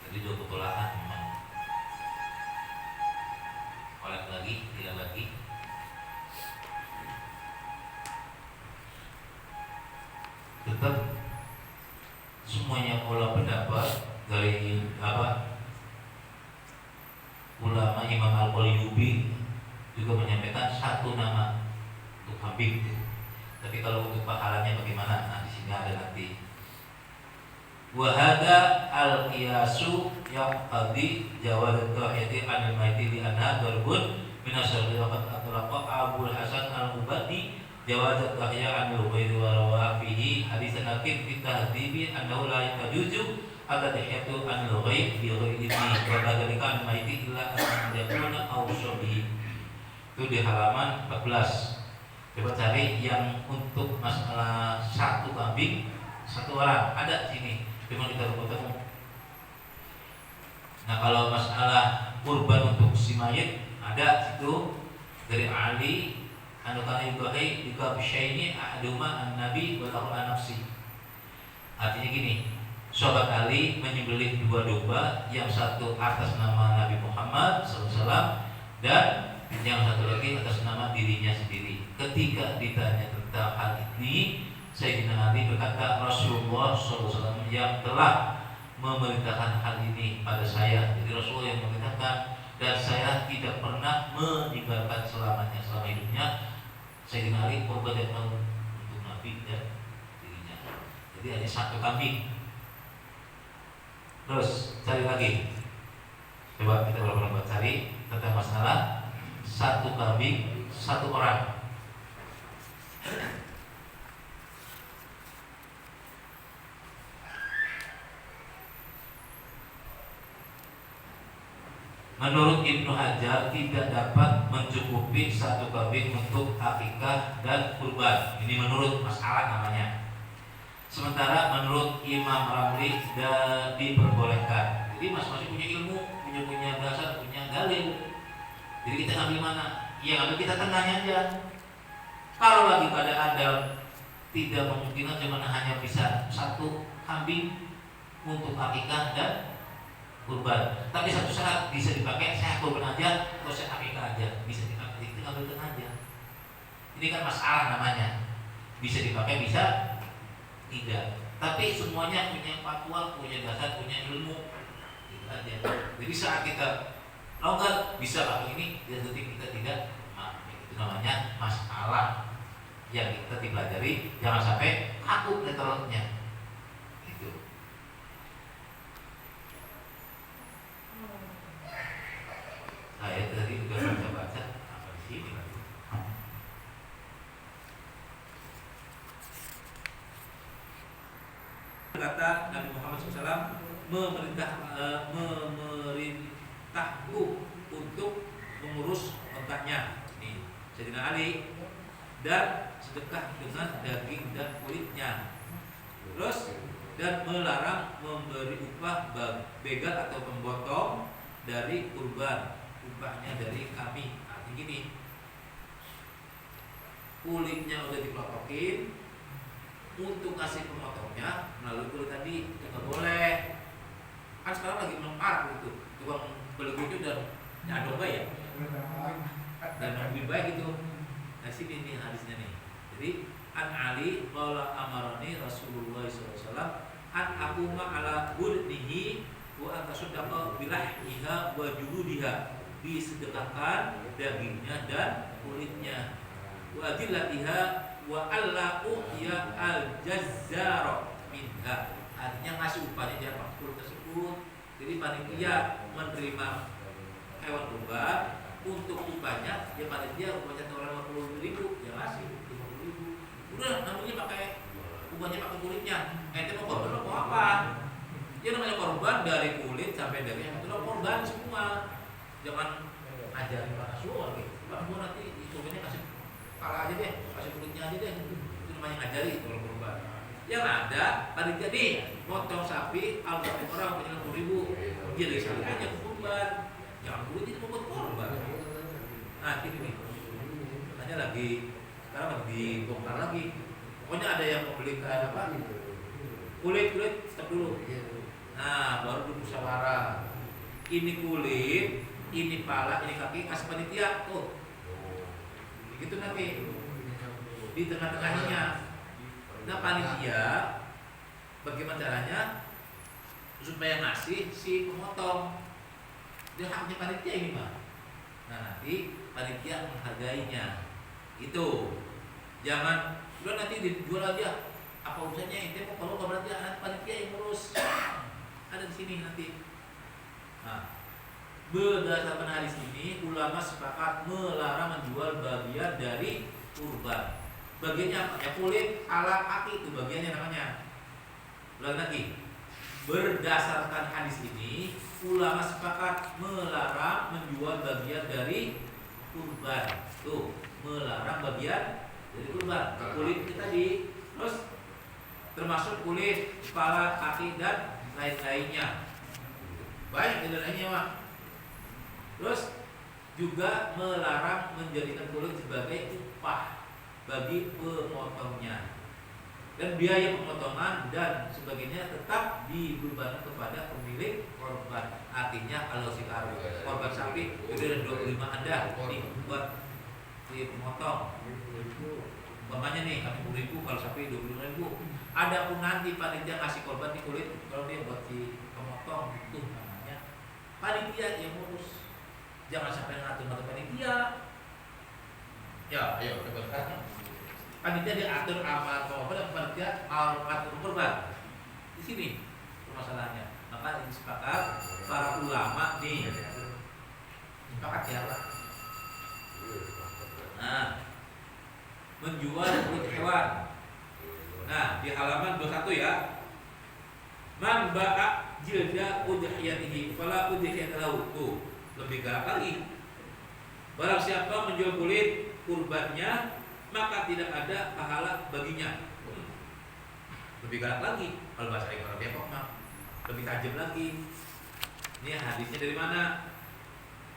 Speaker 1: Jadi dua ketolakan memang. Kolek lagi, tidak lagi. Tetap semuanya pola pendapat dari ulama Imam Al-Qalyubi juga menyampaikan satu nama untuk kambing. Tapi kalau untuk pahalanya bagaimana? Nah di sini ada nanti. Wahada al-qiyasu yang tadi jawab tauhidi anil maiti di anha darbun minasal waqat atlaqa Abul Hasan al-Mubadi jawab tauhidi anil ghairi wa rawafihi hadisan hakim fi tahdibi annahu la yajuzu at-tahiyatu anil ghairi bi ghairi idni wa kadzalika an maiti illa an yakuna aw syabihi. Itu di halaman 14. Coba cari yang untuk masalah satu kambing satu orang ada sini. Cuma kita ketemu. Nah kalau masalah kurban untuk si mayit ada situ dari Ali anukana yubahi juga bisyaini ahaduma an-nabi wa ta'ala nafsi. Artinya gini, sahabat Ali menyembelih dua domba, yang satu atas nama Nabi Muhammad SAW dan yang satu lagi atas nama dirinya sendiri. Ketika ditanya tentang hal ini, Sayyidina Ali berkata, Rasulullah SAW yang telah memerintahkan hal ini pada saya. Jadi Rasulullah yang memerintahkan dan saya tidak pernah meninggalkan selamanya, selama hidupnya. Sayyidina Ali korban untuk Nabi dan dirinya. Jadi hanya satu kambing. Terus cari lagi. Coba kita bersama cari tentang masalah satu kambing satu orang. Menurut Ibnu Hajar tidak dapat mencukupi satu kambing untuk akikah dan kurban. Ini menurut masalah namanya. Sementara menurut Imam Ramli diperbolehkan. Jadi masing-masing punya ilmu, punya dasar, punya dalil. Jadi kita ambil mana? Yang ambil kita tengahnya aja. Kalau lagi keadaan dalam tidak memungkinkan cuma hanya bisa satu kambing untuk akikah dan kurban, tapi satu saat bisa dipakai saya kurban aja atau saya akikah aja, bisa dipakai, kita ambil aja. Ini kan masalah namanya, bisa dipakai bisa tidak, tapi semuanya punya fatwa, punya dasar, punya ilmu, gitu aja. Jadi saat kita longgar bisa pakai ini, dan ketika kita tidak, nah, itu namanya masalah yang kita dipelajari, jangan sampai kaku letternya. Saya tadi udah baca apa di sini lagi. Kata Nabi Muhammad SAW memerintahku untuk mengurus otaknya. Ini Sayyidina Ali dan sedekah dengan daging dan kulitnya. Terus dan melarang memberi upah begal atau pembotong dari kurban. Upahnya dari kami. Artinya gini, kulitnya udah dipelotokin, untuk kasih pemotongnya melalui kulit tadi juga boleh. Kan sekarang lagi melempar gitu, tukang beli kulit udah nyadong ya, dan lebih baik itu. Nah sini nih hadisnya nih. Jadi an Ali qala amarani Rasulullah SAW an aquma ala budnihi wa atasaddaqa bilahhiha wa juhudiha disedekahkan dagingnya dan kulitnya. Wa adillatiha wa alla u'ya al-jazzara minha. Artinya ngasih upahnya dia makhluk tersebut. Jadi panitia menerima hewan kurban untuk upahnya, ya panitia upahnya orang 50.000, ya ngasih 50.000. Udah namanya pakai upahnya pakai kulitnya. Ente mau korban mau apa? Ya namanya korban dari kulit sampai daging itu korban semua. Jangan ajarin para suara gitu. Bang gua nanti kulitnya kasih kepala aja deh, kasih kulitnya aja deh. Itu namanya ngajari kalau korban. Yang ada panitia nih potong sapi alhamdulillah orang punya 60.000, jadi sapi aja kurban. Jangan kulit itu buat korban. Nah ini nih, makanya lagi sekarang lagi bongkar lagi. Pokoknya ada yang mau beli kayak apa? Kulit stop dulu. Nah baru bermusyawarah. Ini kulit, ini pala, ini kaki, kasih panitia tuh. Gitu nanti di tengah-tengahnya. Nah panitia bagaimana caranya supaya ngasih si pemotong? Dia haknya panitia ini mah. Nah nanti panitia menghargainya. Itu jangan udah nanti dijual aja. Apa urusannya itu? Kalau nggak berarti anak panitia yang ngurus. Ada di sini nanti. Nah, berdasarkan hadis ini ulama sepakat melarang menjual bagian dari kurban. Bagiannya apa? Ya kulit, alat, kaki itu bagiannya namanya. Ulang lagi. Berdasarkan hadis ini ulama sepakat melarang menjual bagian dari kurban. Tuh, melarang bagian dari kurban. Kulit itu tadi, terus termasuk kulit, kepala, kaki dan lain-lainnya. Baik dan lainnya mah. Terus juga melarang menjadikan kulit sebagai upah bagi pemotongnya. Dan biaya pemotongan dan sebagainya tetap dibebankan kepada pemilik korban. Artinya kalau si korban sapi itu ada 25 Anda nih buat si pemotong. Umpamanya nih 60.000, kalau sapi 25.000. Adapun nanti panitia ngasih korban di kulit, kalau dia buat si pemotong itu namanya panitia yang ngurus. Jangan sampai ngatur-ngatur panitia. Ya, ayo coba sekarang. Panitia diatur amal apa dan panitia atur korban. Di sini permasalahannya. Maka disepakati para ulama nih. Sepakat ya. Nah, menjual kulit hewan. Nah, di halaman 21 ya. Man ba'a jilda udhiyatihi fala udhiyata lahu. Tuh, lebih galak lagi. Barang siapa menjual kulit kurbannya, maka tidak ada pahala baginya. Lebih galak lagi. Kalau bahasa orang Depok mah lebih tajam lagi. Ini hadisnya dari mana?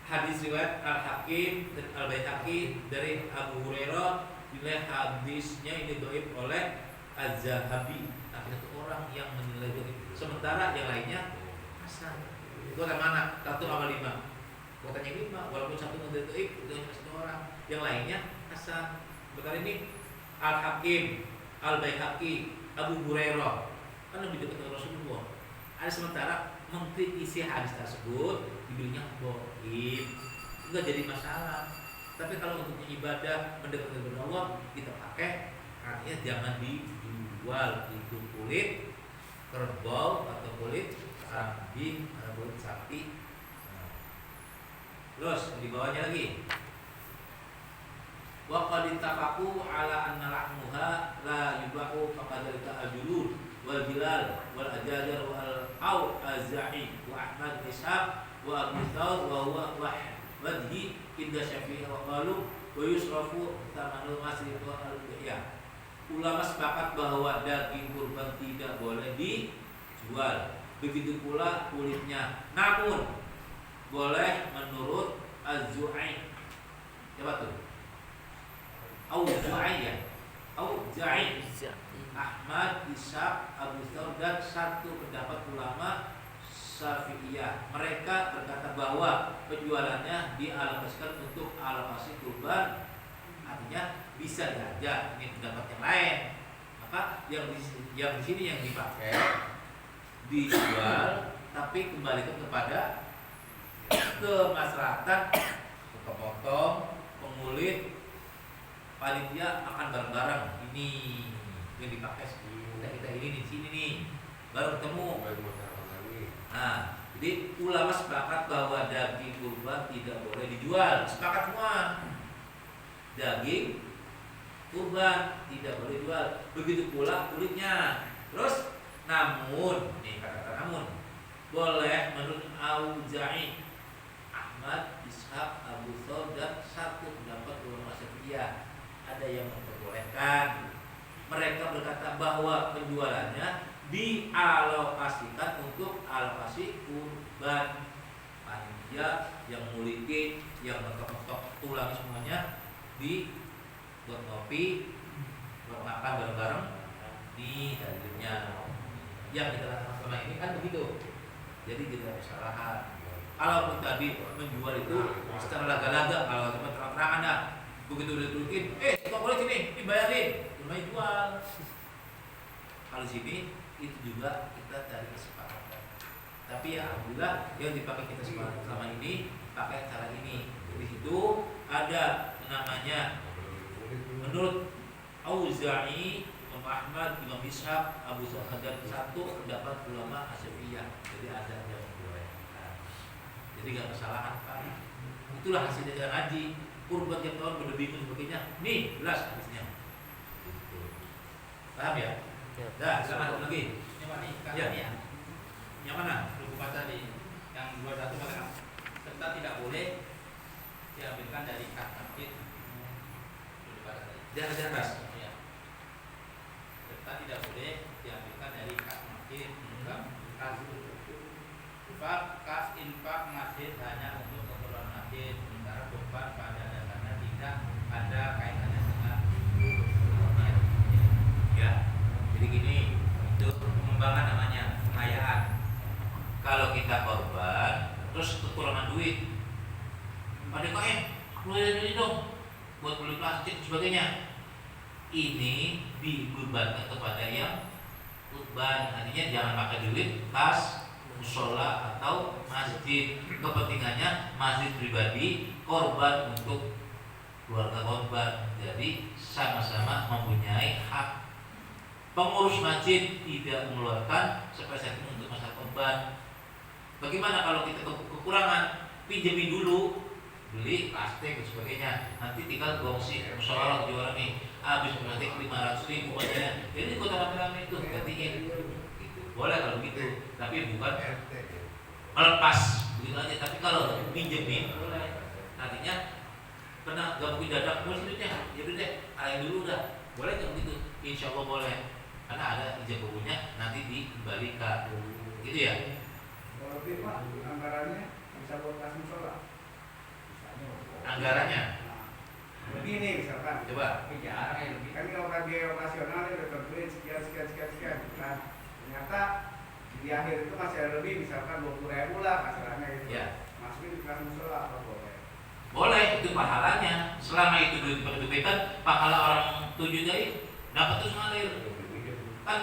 Speaker 1: Hadis riwayat Al-Hakim dan Al-Baihaqi dari Abu Hurairah. Nilai hadisnya ini dhaif oleh Az-Zahabi. Tapi satu orang yang menilai dhaif. Sementara yang lainnya hasan. Itu orang mana? 1 sama 5. Katanya 5, walaupun satu menilai dhaif itu hanya satu orang. Yang lainnya hasan. Sebentar ini Al-Hakim, Al-Baihaqi, Abu Hurairah kan lebih dekat dengan Rasulullah. Ada sementara mengkritisi hadis tersebut dibilangnya dhaif. Enggak jadi masalah. Tapi kalau untuk ibadah mendekat kepada Allah kita pakai, artinya jangan dijual itu kulit kerbau atau kulit kambing atau kulit sapi. Terus di bawahnya lagi. Wa qad ittafaqu ala anna lahmuha la yubahu faqadalika al-julud wal bilal wal ajajar wal au azai wa Ahmad Ishaq wa Abu Thawr wa huwa wajhi inda Syafi'i wa qalu wa yusrafu tamanul masri wa al-bihya. Ulama sepakat bahwa daging kurban tidak boleh dijual. Begitu pula kulitnya. Namun boleh menurut Az-Zu'ai. Siapa tuh? Auza'i ya. Auza'i, Ahmad, Ishaq, Abu Thawr dan satu pendapat ulama Syafi'iyah. Mereka berkata bahwa penjualannya dialokasikan untuk alokasi kurban. Artinya bisa saja ini pendapat yang lain. Maka yang di sini yang dipakai dijual tapi kembalikan kepada kemaslahatan potong, pengulit, panitia akan bareng-bareng. Ini yang dipakai kita ini di sini nih, baru ketemu. Nah, jadi ulama sepakat bahwa daging kurban tidak boleh dijual. Sepakat semua. Daging kurban tidak boleh dijual. Begitu pula kulitnya. Terus, namun, nih kata-kata namun, boleh menurut Auza'i, Ahmad, Ishaq, Abu Thawr dan satu pendapat ulama Syafi'iyah ada yang memperbolehkan. Mereka berkata bahwa penjualannya dialokasikan untuk alokasi kurban. Panitia yang ngulitin, yang ngetok-ngetok tulang semuanya buat kopi, buat makan bareng-bareng di dagingnya. Yang kita lakukan selama ini kan begitu. Jadi tidak ada kesalahan. Kalaupun tadi menjual itu secara laga-laga, kalau cuma terang-terangan dah, begitu udah diturutin, kok boleh sini, dibayarin, cuma jual. Kalau sini itu juga kita cari kesepakatan. Tapi ya alhamdulillah yang dipakai kita selama ini pakai cara ini. Di situ ada namanya menurut Auza'i, Imam Ahmad, Imam Ishaq, Abu Thawr dan satu pendapat ulama Syafi'iyah. Jadi ada yang bolehkan. Jadi nggak kesalahan kan? Itulah hasilnya jalan haji. Kurban tiap tahun berbingung sebagainya. Nih jelas hadisnya. Gitu. Paham ya? Dah, selamat lagi.
Speaker 5: Ini Pak nih,
Speaker 1: Ya.
Speaker 5: ya.
Speaker 1: Yang mana?
Speaker 5: Buku baca di yang 21 katakan serta tidak boleh diambilkan dari kas masjid. Buku baca tadi.
Speaker 1: Jangan atas.
Speaker 5: Ya. Serta tidak boleh diambilkan dari kas masjid. Kas infak masjid hanya untuk keperluan masjid. Sementara kurban pada dasarnya tidak ada kaitannya dengan
Speaker 1: Ya. Jadi gini, itu pengembangan namanya pengayaan. Kalau kita korban, terus kekurangan duit, pada kain, keluarin duit dong, buat beli plastik dan sebagainya. Ini dibebankan kepada yang kurban. Artinya jangan pakai duit kas, musola atau masjid. Kepentingannya masjid pribadi, korban untuk keluarga korban. Jadi sama-sama mempunyai hak. Pengurus masjid tidak mengeluarkan sepeser pun untuk masalah korban. Bagaimana kalau kita kekurangan? Pinjemin dulu, beli plastik dan sebagainya. Nanti tinggal gongsi musola juara nih. Habis plastik 500.000 aja. Jadi kota rame-rame itu gantiin. Gitu. Boleh kalau gitu, tapi bukan melepas begitu aja. Tapi kalau pinjemin boleh. Nantinya kena gabung dadak terus duitnya. Jadi deh, alain dulu dah. Boleh nggak begitu? Insya Allah boleh. Karena ada ijab kabulnya nanti dikembalikan. Gitu ya.
Speaker 6: Kalau lebih Pak, anggarannya bisa buat kas musola.
Speaker 1: Anggarannya
Speaker 6: Lebih nih misalkan.
Speaker 1: coba.
Speaker 6: Kan kalau biaya operasional udah tentuin sekian. Nah, ternyata di akhir itu masih ada lebih, misalkan 20.000 lah kasarannya gitu.
Speaker 1: Ya.
Speaker 6: Masukin ke kas musola apa boleh?
Speaker 1: Boleh, itu pahalanya. Selama itu diperhitungkan, pahala orang 7 dari dapat terus ngalir. Kan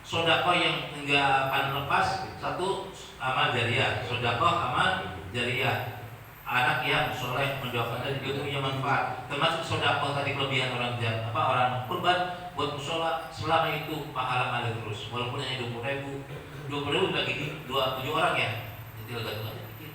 Speaker 1: sodako yang enggak akan lepas, satu amal jariah, sodako amal jariah, anak yang soleh mendoakan dan juga punya manfaat, termasuk sodako tadi kelebihan orang kurban buat musola. Selama itu pahala ngalir terus, walaupun hanya 20.000 bagi 27 orang ya, jadi gantung aja dikit.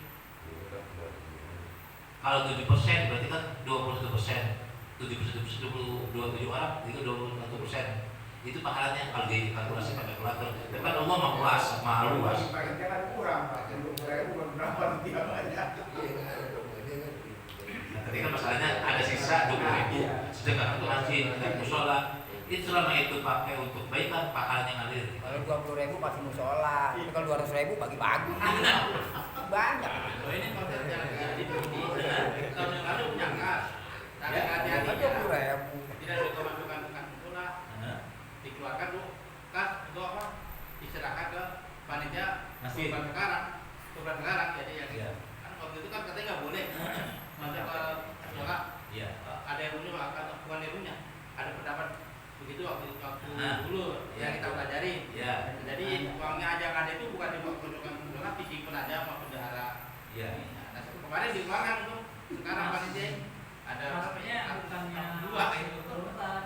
Speaker 1: Kalau 7% berarti kan 21%. 27 orang, itu 21%. Itu pahalanya kalau dikalkulasi pakai kalkulator. Tapi kan Allah mah luas, maha luas.
Speaker 6: Paketnya kan kurang Pak, 20.000 berapa dia banyak.
Speaker 1: Nah, ketika masalahnya ada sisa 20.000 sedekah untuk masjid dan musola. Itu selama itu pakai untuk kebaikan, pahalanya ngalir.
Speaker 2: Kalau 20.000 pasti musola, tapi kalau 200.000 bagi-bagi. Banyak.
Speaker 5: Oh, ini konsepnya jadi begini. Tahun yang lalu punya kas. Tapi hati-hati
Speaker 2: Kan 20.000.
Speaker 5: tidak dimasukkan ke kas musola. Dikeluarkan tuh kas untuk apa? Diserahkan ke panitia
Speaker 1: Masjid.
Speaker 5: kurban sekarang. Jadi yang
Speaker 1: Iya.
Speaker 5: kan waktu itu kan katanya nggak boleh masuk ke musola.
Speaker 1: Iya.
Speaker 5: Ada yang punya atau bukan yang punya. Ada pendapat begitu waktu
Speaker 1: Nah.
Speaker 5: dulu yang kita pelajari.
Speaker 1: Iya.
Speaker 5: Jadi uangnya aja kan itu bukan dimasukkan ke katakanlah visi penaja sama bendahara.
Speaker 1: Iya.
Speaker 5: Nah, kemarin dikeluarkan tuh. Sekarang panitia ada
Speaker 4: Maksudnya bukannya
Speaker 5: dua itu.
Speaker 4: urutan.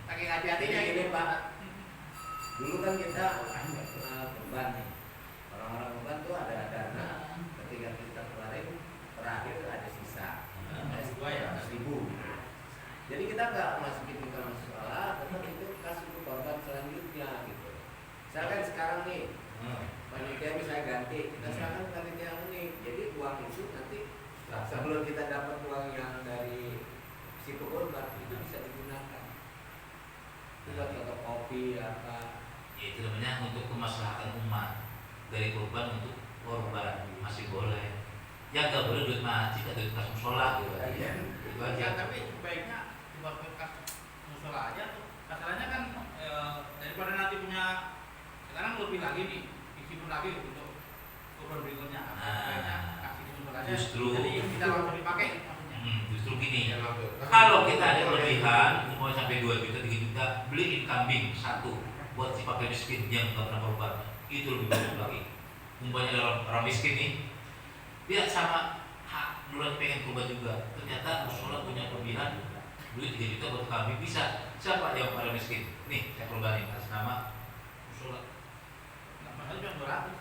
Speaker 5: Saking hati-hatinya
Speaker 7: Jadi
Speaker 5: gitu.
Speaker 7: gini, Pak, dulu kan kita beban nih, orang-orang beban tuh ada dana. Ketika kita kemarin terakhir ada sisa,
Speaker 5: Dua ya.
Speaker 7: 100.000. Jadi kita nggak masukin ke masalah, tetap itu kasih ke korban selanjutnya gitu. Misalkan sekarang nih, panitia bisa ganti, kita serahkan ke panitia yang ini. Jadi uang itu nanti sebelum kita dapat uang yang dari si korban itu bisa digunakan. Itu buat fotokopi apa.
Speaker 1: Ya, itu namanya untuk kemaslahatan umat, dari korban untuk korban masih boleh. Ya nggak boleh duit masjid atau duit kas musola gitu aja. Itu aja.
Speaker 5: Ya, tapi baiknya dibuat bekas musola aja tuh. Masalahnya kan daripada nanti punya sekarang lebih lagi nih, isi pun lagi untuk korban berikutnya. Baiknya kasih di musola aja.
Speaker 1: Justru.
Speaker 5: Jadi kita langsung dipakai maksudnya.
Speaker 1: Justru gini, kalau kita ada kelebihan, mau sampai 2 juta, 3 juta, beliin kambing satu buat si pakai miskin yang nggak pernah korban, itu lebih bagus lagi. Umpamanya ada orang miskin nih, dia sama hak duluan pengen korban juga, ternyata musola punya kelebihan, duit 3 juta buat kambing bisa. Siapa yang paling miskin? Nih, saya korbanin atas nama musola.
Speaker 5: Nah, masalahnya cuma 200.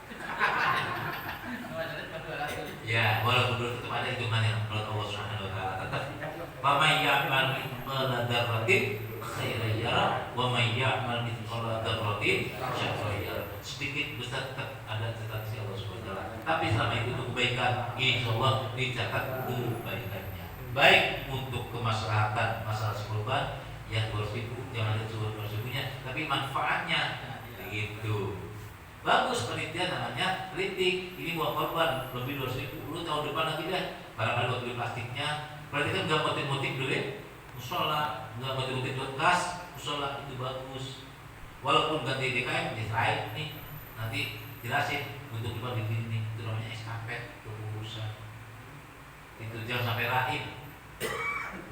Speaker 5: Masalahnya cuma 200.
Speaker 1: Ya, walaupun dulu tetap ada hitungannya menurut Allah Subhanahu wa taala. Tetap wa may ya'mal mithqala dzarratin khairan yara wa may ya'mal mithqala dzarratin syarran yara. Sedikit besar tetap ada catatan si Allah Subhanahu wa taala. Tapi selama itu untuk kebaikan, insyaallah dicatat kebaikannya. Baik untuk kemaslahatan masalah korban yang 200.000 jangan ada 200.000-nya, tapi manfaatnya begitu. Bagus panitia namanya kritik, ini buat korban lebih 200.000, lu tahun depan lagi deh barangkali buat beli plastiknya. Berarti kan nggak motif-motif duit musola, nggak motif-motif duit kas musola, itu bagus. Walaupun ganti DKM diserahin nih, nanti jelasin untuk depan di sini, itu namanya estafet kepengurusan. Itu jangan sampai raib,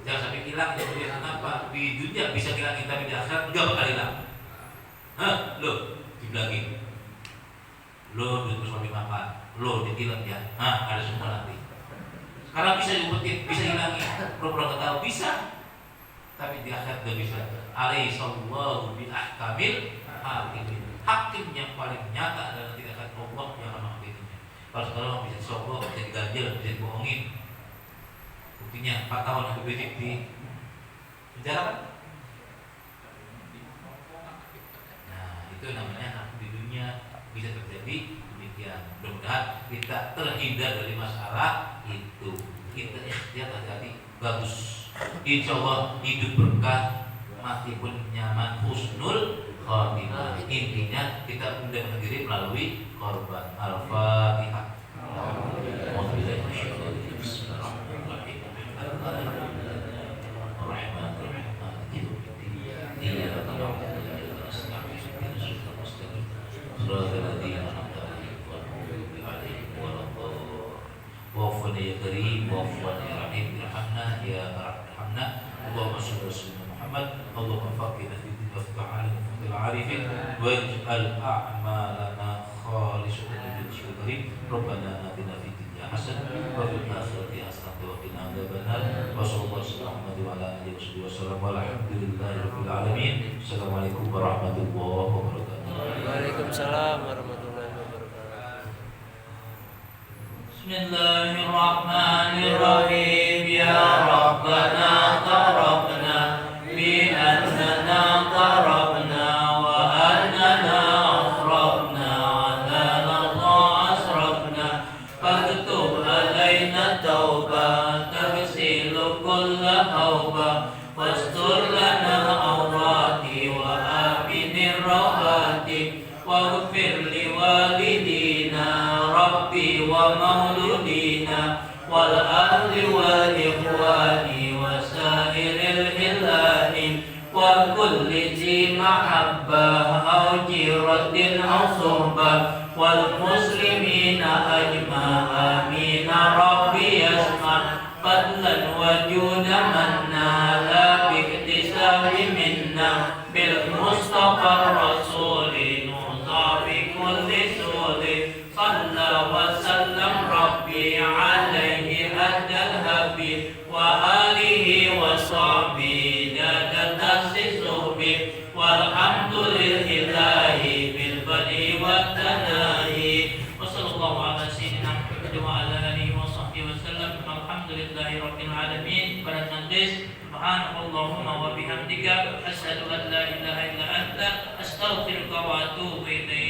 Speaker 1: jangan sampai hilang. Jadi kenapa di dunia bisa hilang, tapi di akhirat nggak bakal hilang. Lo dibilangin lo duit suami makan, lo ditilang ya, ada semua nanti. Sekarang bisa diumpetin, bisa hilangin, pura-pura nggak tahu bisa, tapi di akhirat nggak bisa. Alaihi sallallahu bi ahkamil hakimin. Hakim yang paling nyata adalah tidak akan Allah yang akan menghakiminya. Kalau sekarang bisa disogok, bisa diganjel, bisa dibohongin. Buktinya 4 tahun Habib Rizik di penjara kan? Nah, itu namanya hak di dunia. Bisa terjadi demikian. Mudah-mudahan kita terhindar dari masalah itu. Kita ikhtiar hati-hati, bagus. Insya Allah hidup berkah, mati pun nyaman, husnul khotimah. Intinya kita mendekatkan diri melalui korban. Al-Fatihah. Wafwan ya karim, wafwan ya rahim, irhamna ya arhamna. Allahumma shalli ala sayyidina Muhammad. Allahumma faqihna fi din wa ta'ala fil arifin waj'al a'malana khalisatan liwajhikal karim. Rabbana atina fid dunya hasanah wa fil akhirati hasanah wa qina adzabannar. Wa sallallahu alaihi wa ala alihi wasallam. Walhamdulillahi rabbil alamin. Assalamualaikum warahmatullahi wabarakatuh.
Speaker 3: Waalaikumsalam warahmatullahi wabarakatuh.
Speaker 1: Bismillahirrahmanirrahim. Ya Rabbana tarabna bi annana tarabna wa annana asrafna ala Allah asrafna faktub alaina tauba tagsilu kulla hauba wastur lana awrati wa aminir rawati waghfir li walidina rabbi wa mauludina wal ahli wal ikhwani wa sairil hilani wa kulli zi mahabbah aw jiratin aw suhbah wal muslimina ajma amin rabbi yasma fadlan wa juda manna la bi iktisabi minna bil mustafa rasulin muzafi kulli suli sallallahu alihi wa sahbihi jada tasis suhbi walhamdulillahi bil badi wa tanahi wa sallallahu ala sayyidina Muhammad wa ala alihi wa sahbihi wa sallam alhamdulillahi rabbil alamin. Pada nanti subhanallahumma wa bihamdika asyhadu an la ilaha illa anta astaghfiruka wa atubu ilaik.